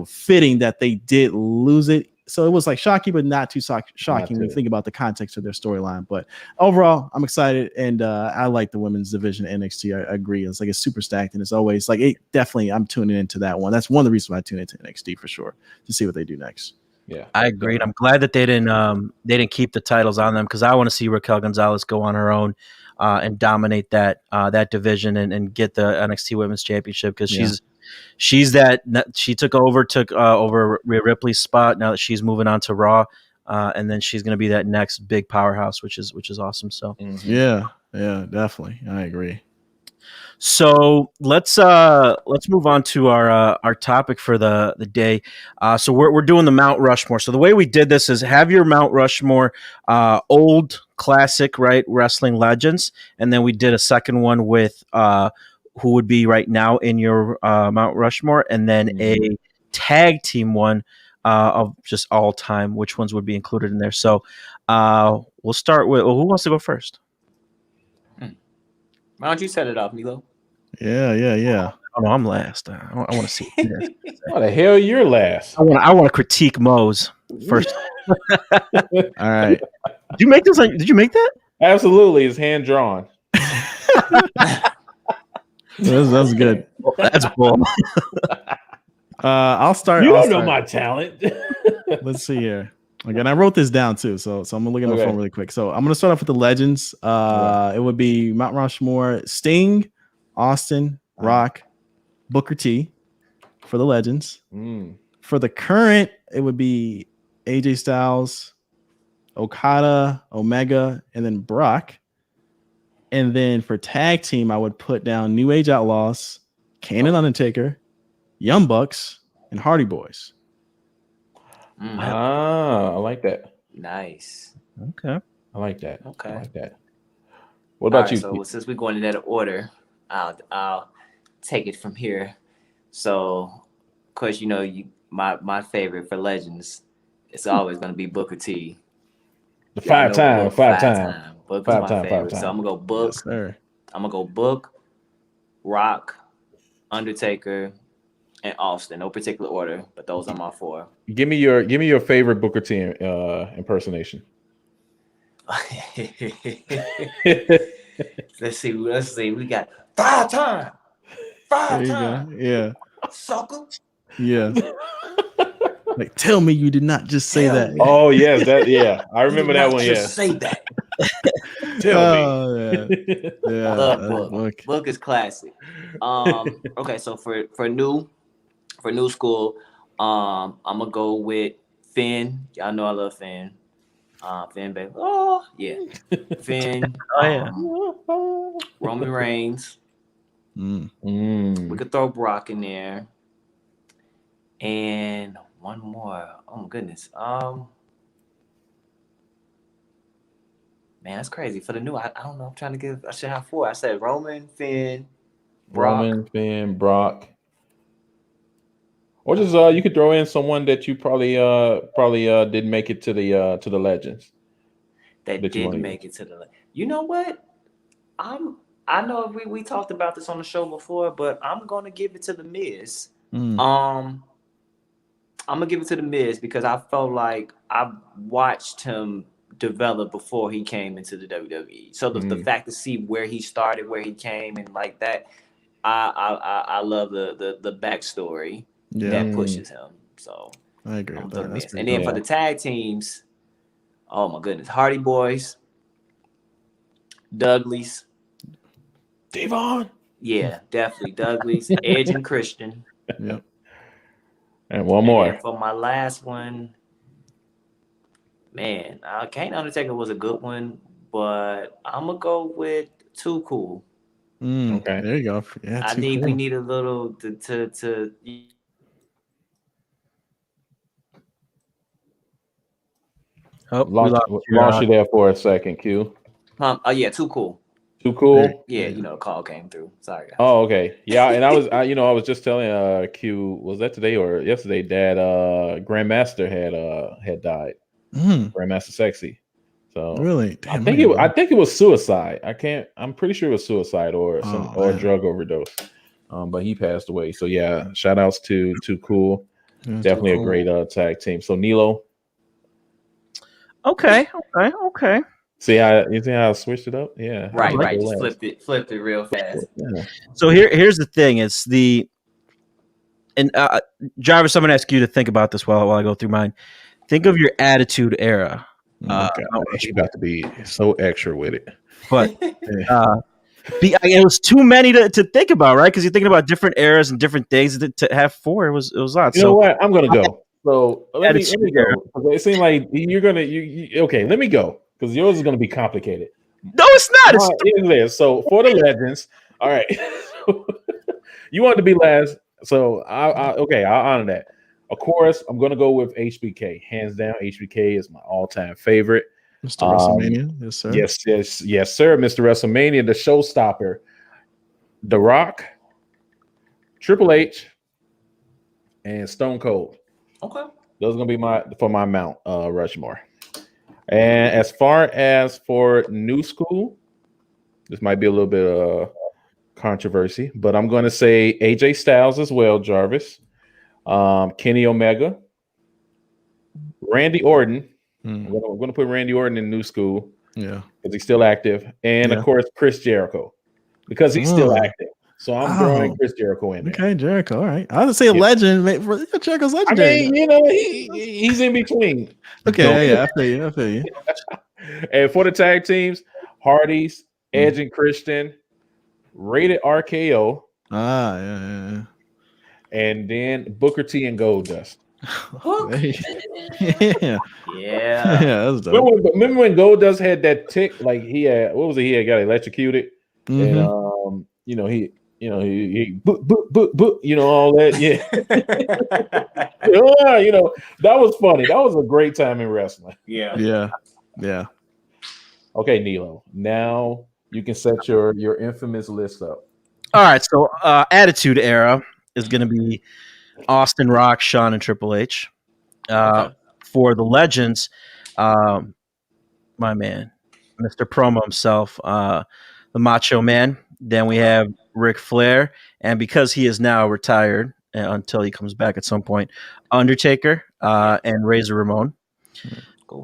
fitting that they did lose it. So it was like shocking, but not too shocking when you think about the context of their storyline. But overall, I'm excited, and I like the women's division at NXT. I agree. It's like it's super stacked, and it's always like definitely I'm tuning into that one. That's one of the reasons why I tune into NXT for sure, to see what they do next. Yeah, I agree. I'm glad that they didn't keep the titles on them, because I want to see Raquel Gonzalez go on her own and dominate that division and get the NXT Women's Championship, because she took over Rhea Ripley's spot. Now that she's moving on to Raw, and then she's going to be that next big powerhouse, which is awesome. So yeah, definitely, I agree. So let's move on to our topic for the day. So we're doing the Mount Rushmore. So the way we did this is have your Mount Rushmore, old classic, right, wrestling legends, and then we did a second one with who would be right now in your Mount Rushmore, and then a tag team one of just all time, which ones would be included in there. So we'll start with, who wants to go first? Why don't you set it off, Milo? Yeah. Oh, no, I'm last. I want to see. How the hell you're last? I want to critique Mo's first. All right. Did you make this? Did you make that? Absolutely, it's hand drawn. That's good. That's bull. I'll start. You don't know my talent. Let's see here. Again, I wrote this down too, so I'm gonna look at my phone really quick. So I'm gonna start off with the legends. It would be Mount Rushmore: Sting, Austin, Rock, Booker T for the legends. For the current, it would be AJ Styles, Okada, Omega, and then Brock. And then for tag team, I would put down New Age Outlaws, Kane and Undertaker, Young Bucks, and Hardy Boys. I like that. Nice. Okay. I like that. Okay. I like that. What about you? So since we're going in that order, I'll take it from here. So course, you know, my favorite for legends, it's always gonna be Booker T. The Y'all know five Book, time. Book is my favorite. So I'm gonna go Book. Yes, sir. I'm gonna go Book, Rock, Undertaker, and Austin. No particular order, but those are my 4. Give me your favorite Booker T impersonation. Let's see. We got 5 time. There 5 you time. go. Yeah. Sucker. Yeah. Like, tell me you did not just say Tell that. me. Oh yes, I remember that one. Just say that. Tell me. Yeah. Yeah. Love Book. Book is classic. Okay, so for new school, I'm gonna go with Finn. Y'all know I love Finn. Finn, baby. Oh yeah, Finn. Roman Reigns. We could throw Brock in there, and one more. Oh my goodness. Man, that's crazy. For the new, I don't know. I'm trying to give. I should have 4. I said Roman, Finn, Brock. Roman, Finn, Brock. Or just you could throw in someone that you probably didn't make it to the legends. That didn't make it to the. You know what? I know we talked about this on the show before, but I'm gonna give it to the Miz. I'm gonna give it to the Miz because I felt like I watched him develop before he came into the WWE. So the fact to see where he started, where he came, and like that, I love the backstory that pushes him. So I agree with that. That's and then for the tag teams, oh my goodness, Hardy Boys, Dudleys, Devon. Yeah, definitely Dudleys, Edge and Christian. Yep. And one more. And for my last one, man, Kane Undertaker was a good one, but I'm gonna go with Too Cool. Okay, there you go. Yeah, we need a little to lost you there for a second, Q. Oh yeah, Too Cool. Too Cool. Yeah, you know, the call came through. Sorry, guys. Oh, okay. Yeah, and I was just telling Q, was that today or yesterday that Grandmaster had died. Grandmaster Sexy. So really, damn, I think it was suicide. I'm pretty sure it was suicide or drug overdose. But he passed away. So yeah, shout outs to Too Cool. Yeah, definitely a great tag team. So Nilo. Okay. See how I switched it up? Yeah. Right. Just flipped it real fast. Yeah. So here's the thing. It's Jarvis, I'm gonna ask you to think about this while I go through mine. Think of your Attitude Era. You got to be so extra with it. But it was too many to think about, right? Because you're thinking about different eras and different things. To have 4, it was odd. You know what? I'm gonna go. So let me go. It seemed like you're gonna. Okay, let me go because yours is gonna be complicated. No, it's not. So for the legends, all right. You wanted to be last, so I'll honor that. Of course, I'm gonna go with HBK. Hands down, HBK is my all-time favorite. Mr. WrestleMania, yes, sir. Yes, sir. Mr. WrestleMania, the showstopper. The Rock, Triple H, and Stone Cold. Okay. Those are gonna be my Mount Rushmore. And as far as for new school, this might be a little bit of controversy, but I'm gonna say AJ Styles as well, Jarvis. Kenny Omega, Randy Orton. I'm gonna put Randy Orton in new school. Yeah, because he's still active, and of course Chris Jericho because he's still active. So I'm throwing Chris Jericho in there. Okay, Jericho. All right, I would say a legend. Jericho's legendary. I mean, he's in between. Okay, I feel you. And for the tag teams, Hardys, Edge and Christian, Rated RKO. Yeah. And then Booker T and Goldust. Yeah, that's dope. Remember when Goldust had that tick? Like he had, what was it? He had got electrocuted, and he all that. Yeah, that was funny. That was a great time in wrestling. Yeah. Okay, Nilo. Now you can set your infamous list up. All right, so Attitude Era is going to be Austin, Rock, Shawn, and Triple H. Okay. For the legends, my man, Mr. Promo himself, the Macho Man. Then we have Ric Flair, and because he is now retired until he comes back at some point, Undertaker and Razor Ramon. Cool.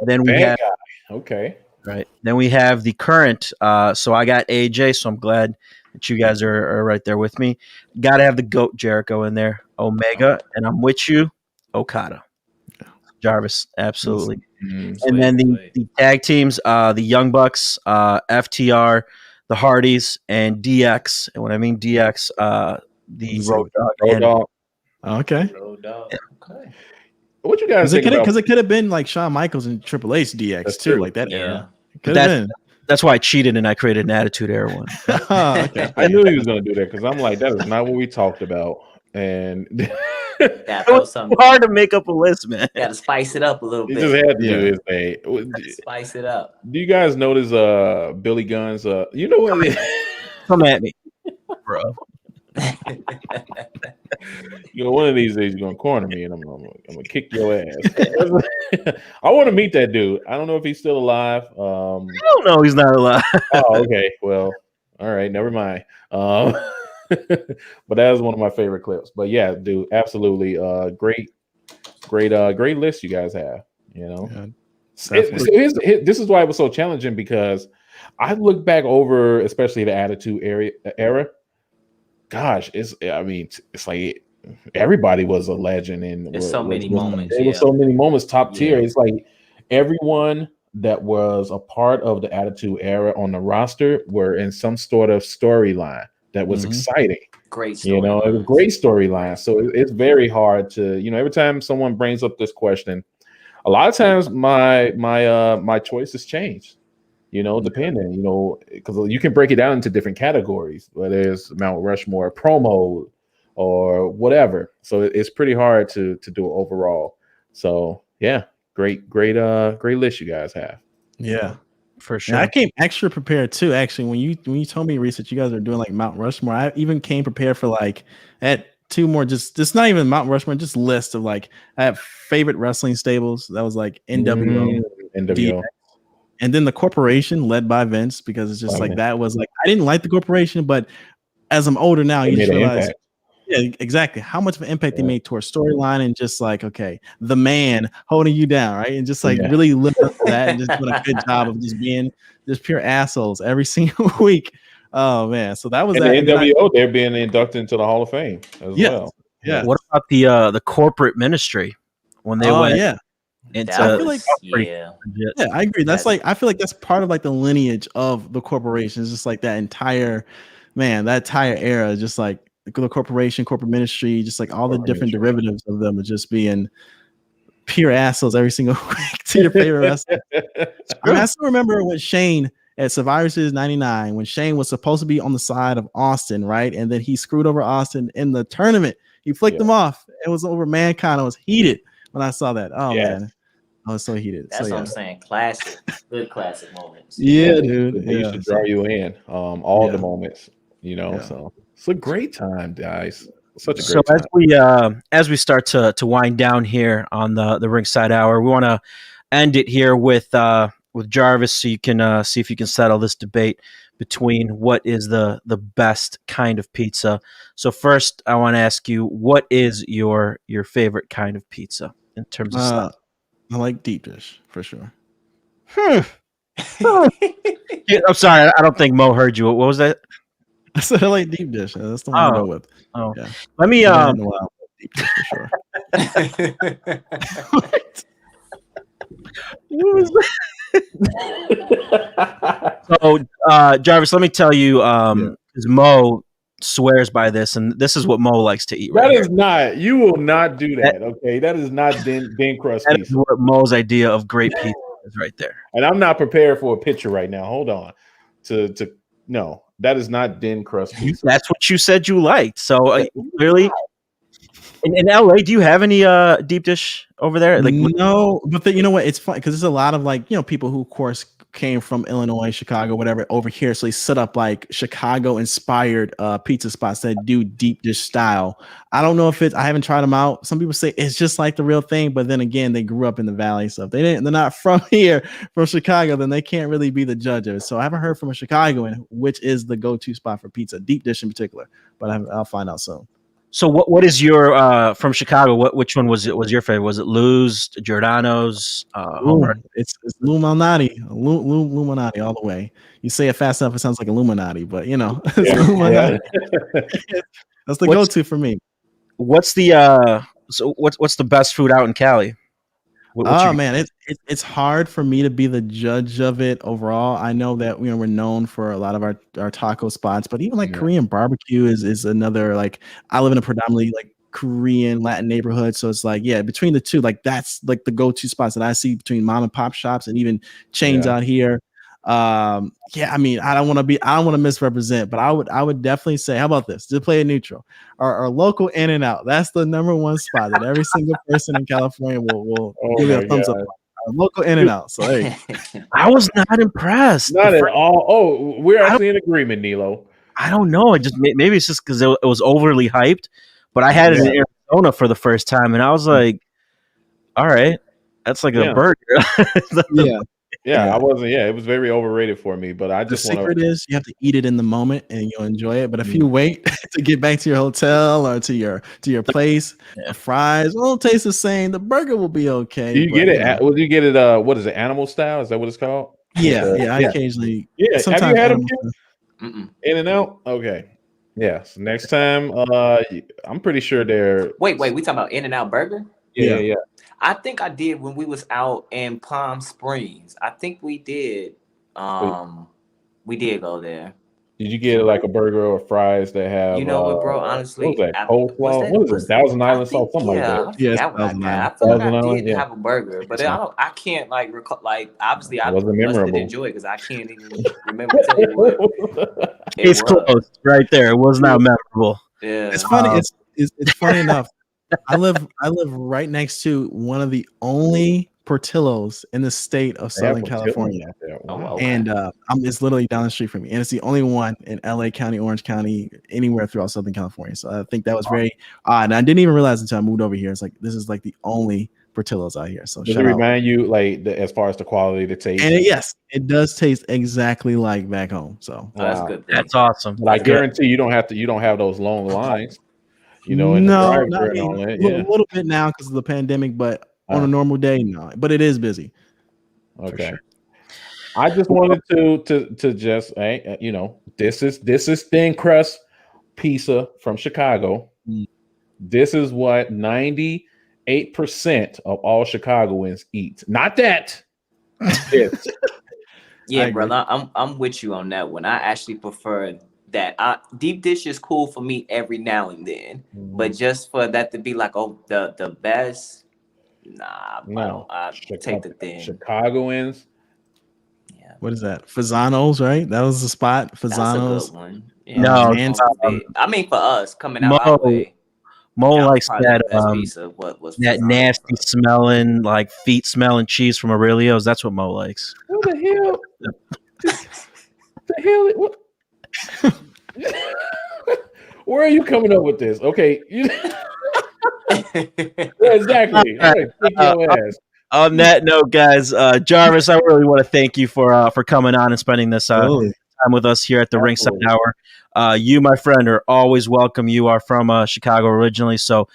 Then we Bad have guy. Okay. right. Then we have the current. So I got AJ. So I'm glad that you guys are right there with me. Got to have the GOAT Jericho in there, Omega, and I'm with you, Okada. Jarvis, absolutely. Mm, And then the tag teams, the Young Bucks, FTR, the Hardys, and DX. And when I mean DX, the Road Dogg. Road and- Dogg. Okay. Road Dogg. Okay. What you guys think about? Because it could have been like Shawn Michaels and Triple H DX That's too, true. like that. Yeah. Could have been. That's why I cheated and I created an Attitude Era one. Oh, okay. I knew he was going to do that because I'm like, that is not what we talked about. And Yeah, It was hard to make up a list, man. Got to spice it up a little he bit. just had to Yeah. do his thing. Gotta spice it up. Do you guys notice Billy Gunn's you know what? Come at me, bro. You know, one of these days you're gonna corner me and I'm gonna kick your ass. I want to meet that dude. I don't know if he's still alive. I don't know. He's not alive. Oh, okay. Well, all right, never mind. But that was one of my favorite clips. But yeah, dude, absolutely great list you guys have, you know. Yeah, This is why it was so challenging, because I look back over especially the Attitude era. Gosh, it's like everybody was a legend, and There's so many moments. There were so many moments top tier. It's like everyone that was a part of the Attitude Era on the roster were in some sort of storyline that was exciting. Great You know, it was great storyline. So it's very hard to, you know, every time someone brings up this question, a lot of times my choices change, you know, depending, you know, because you can break it down into different categories, whether it's Mount Rushmore promo or whatever. So it's pretty hard to do it overall. So yeah, great list you guys have. Yeah. For sure. And I came extra prepared too. Actually, when you told me, Reese, that you guys are doing like Mount Rushmore, I even came prepared for like at two more, just not even Mount Rushmore, just list of like I have favorite wrestling stables. That was like NWO, NWO, and then the corporation led by Vince, because it's just like that was like I didn't like the corporation, but as I'm older now, you just realize. Yeah, exactly. How much of an impact they made towards storyline, and just like, okay, the man holding you down, right? And just like really living up to that and just doing a good job of just being just pure assholes every single week. Oh man. So that was and that. The NWO, they're being inducted into the Hall of Fame as well. Yeah. What about the corporate ministry when they went? Yeah. Into, I feel like yeah, I agree. That's like I feel like that's part of like the lineage of the corporation. It's just like that entire era, just like the corporation, corporate ministry, just like all the different derivatives of them, are just being pure assholes every single week to your favorite wrestler. I still remember when Shane at Survivor Series 99, when Shane was supposed to be on the side of Austin, right? And then he screwed over Austin in the tournament. He flicked him off. It was over Mankind. I was heated when I saw that. Oh man, I was so heated. That's what I'm saying. Classic, good classic moments. Yeah, dude. They used to draw you in all the moments, you know. So it's a great time, guys. Such a great time. As we start to wind down here on the Ringside Hour, we want to end it here with Jarvis, so you can see if you can settle this debate between what is the best kind of pizza. So first, I want to ask you, what is your favorite kind of pizza in terms of stuff? I like deep dish for sure. I'm sorry, I don't think Mo heard you. What was that? I said I like deep dish. That's the one I go with. Oh, yeah. Let me deep dish for sure. What was that? So, Jarvis, let me tell you, because Mo swears by this, and this is what Mo likes to eat. That is not. You will not do that. Okay, that is not thin crust That pizza. is what Mo's idea of great pizza is, right there. And I'm not prepared for a picture right now. Hold on. No, that is not thin crust pizza. That's what you said you liked. So clearly, in LA, do you have any deep dish over there? Like, no, but you know what? It's fun because there's a lot of like, you know, people who of course came from Illinois, Chicago, whatever, over here. So they set up like Chicago-inspired pizza spots that do deep dish style. I don't know if I haven't tried them out. Some people say it's just like the real thing, but then again, they grew up in the Valley, so if they're not from here, from Chicago, then they can't really be the judge of it. So I haven't heard from a Chicagoan which is the go-to spot for pizza, deep dish in particular, but I'll find out soon. So what is your from Chicago? Which one was your favorite? Was it Lou's, Giordano's? It's Illuminati, Illuminati all the way. You say it fast enough, it sounds like Illuminati, but you know, Illuminati. That's the go-to for me. What's the what's the best food out in Cali? Man, it's hard for me to be the judge of it overall. I know that we're known for a lot of our taco spots, but even like Korean barbecue is another, like, I live in a predominantly like Korean Latin neighborhood, so it's like, yeah, between the two, like that's like the go-to spots that I see between mom and pop shops and even chains out here. I mean, I don't want to misrepresent, but I would definitely say, how about this? Just play it neutral. Our local In-N-Out, that's the #1 spot that every single person in California will give it a thumbs up. Our local In-N-Out. So hey, I was not impressed. Not at all. Oh, we're actually in agreement, Nilo. I don't know. It just maybe it's just because it was overly hyped, but I had it in Arizona for the first time, and I was like, all right, that's like a burger. Yeah, I wasn't. Yeah, it was very overrated for me. But I just the secret is you have to eat it in the moment and you'll enjoy it. But if you wait to get back to your hotel or to your place, the fries won't taste the same. The burger will be okay. Do you get it? Will you get it? What is it? Animal style? Is that what it's called? I occasionally. Yeah, sometimes have you had them? In-N-Out? Okay. Yeah. So next time, I'm pretty sure they're. Wait. We talking about In-N-Out Burger? Yeah. I think I did when we was out in Palm Springs. I think we did. We did go there. Did you get like a burger or fries that have? You know what, bro? Honestly, what was that? Coleslaw? What is it? Thousand Island sauce? Something like that. Yeah, I feel like I did have a burger, but I can't like recall. Like obviously, I must enjoy it because I can't even remember telling you what it's close right there. It was not memorable. Yeah, it's funny. It's funny enough. I live right next to one of the only Portillo's in the state of Southern California. Wow. And it's literally down the street from me. And it's the only one in LA County, Orange County, anywhere throughout Southern California. So I think that was very odd. And I didn't even realize until I moved over here. It's like, this is like the only Portillo's out here. So does it remind you like as far as the quality, the taste? And it does taste exactly like back home. So that's good. That's awesome. But I guarantee you don't have those long lines. You know, no, in the drive-thru and all that. A little bit now because of the pandemic, but on a normal day, no. But it is busy. Okay. Sure. I just wanted to just this is thin crust pizza from Chicago. This is what 98% of all Chicagoans eat. Not that. This. Yeah, brother, I'm with you on that one. I actually prefer that. Deep dish is cool for me every now and then, but just for that to be like the best, I take the thing. Chicagoans. Yeah. What is that? Fasano's, right? That was the spot. Fasano's. That's a good one. Yeah. No, I mean for us coming out our way. Mo likes that that nasty smelling, like feet smelling cheese from Aurelio's. That's what Mo likes. What the hell? The hell? What? Where are you coming up with this? Okay. Exactly. On that note, guys, Jarvis, I really want to thank you for coming on and spending this time with us here at the Ringside Hour. You, my friend, are always welcome. You are from Chicago originally, so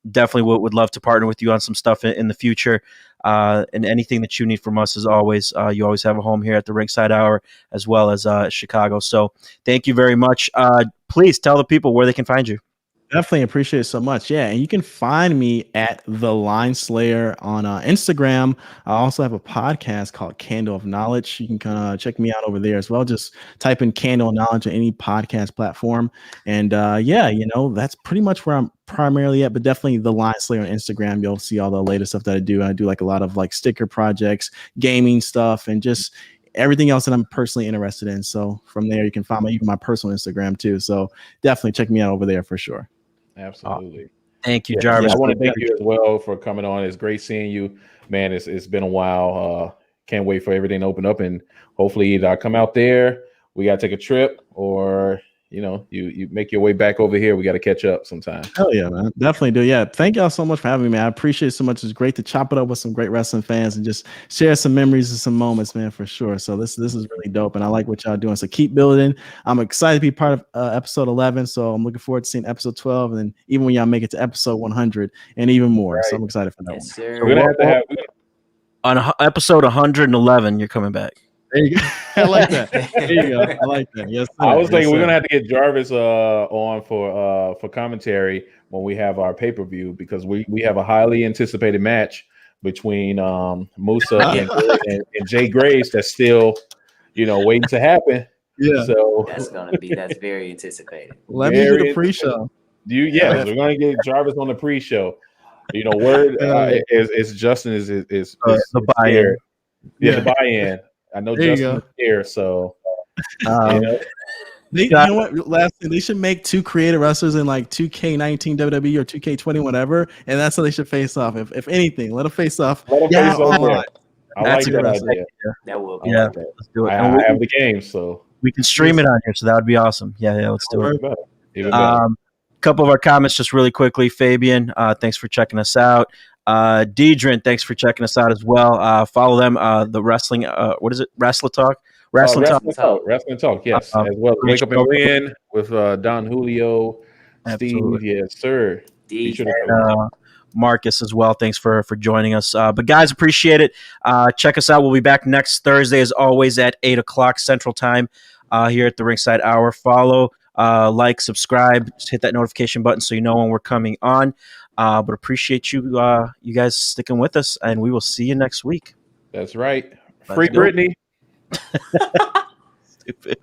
definitely would love to partner with you on some stuff in the future. And anything that you need from us, as always, you always have a home here at the Ringside Hour, as well as Chicago. So thank you very much. Please tell the people where they can find you. Definitely appreciate it so much. Yeah, and you can find me at The Line Slayer on Instagram. I also have a podcast called Candle of Knowledge. You can kind of check me out over there as well. Just type in Candle of Knowledge on any podcast platform. And that's pretty much where I'm primarily at, but definitely The Line Slayer on Instagram. You'll see all the latest stuff that I do. I do like a lot of like sticker projects, gaming stuff, and just everything else that I'm personally interested in. So from there, you can find even my personal Instagram too. So definitely check me out over there for sure. Absolutely. Thank you, Jarvis. I want to thank you as well for coming on. It's great seeing you, man. It's been a while. can't wait for everything to open up, and hopefully either I come out there, we got to take a trip, or you make your way back over here. We got to catch up sometime. Hell yeah, man. Definitely do. Yeah. Thank y'all so much for having me, man. I appreciate it so much. It's great to chop it up with some great wrestling fans and just share some memories and some moments, man, for sure. So this is really dope, and I like what y'all doing. So keep building. I'm excited to be part of episode 11. So I'm looking forward to seeing episode 12, and then even when y'all make it to episode 100 and even more. Right. So I'm excited for that one. Sir. So we're gonna have to have. On episode 111, you're coming back. There you go. I like that. There you go. I like that. Yes, sir. I was thinking Yes, we're sir. gonna have to get Jarvis on for commentary when we have our pay-per-view, because we have a highly anticipated match between Musa and Jay Grace that's still waiting to happen. Yeah. So that's very anticipated. Let me do the pre-show. Yes, we're gonna get Jarvis on the pre-show. Word is Justin is the buy-in. Yeah, the buy-in. I know There you Justin is here, so you know what? Last thing, they should make 2 creative wrestlers in like 2K19 WWE or 2K20 whatever, and that's how they should face off. If anything, let them face off. Let them face off there. I like That's a good that wrestling. idea. That will be. Yeah, like that. let's do it. I have the game, so we can stream it on here, so that would be awesome. Yeah, let's do it. Even better. Couple of our comments just really quickly. Fabian, thanks for checking us out. Deidrin, thanks for checking us out as well. Follow them. The wrestling, what is it? Wrestler Talk. Wrestling Talk. Wrestling Talk. Yes, as well. Wake Up and Win with Don Julio, Absolutely. Steve. Yes, sir. Marcus as well. Thanks for joining us. But guys, appreciate it. Check us out. We'll be back next Thursday, as always, at 8:00 Central Time here at the Ringside Hour. Follow, like, subscribe, just hit that notification button so you know when we're coming on. But appreciate you guys sticking with us, and we will see you next week. That's right. Free Britney. Stupid.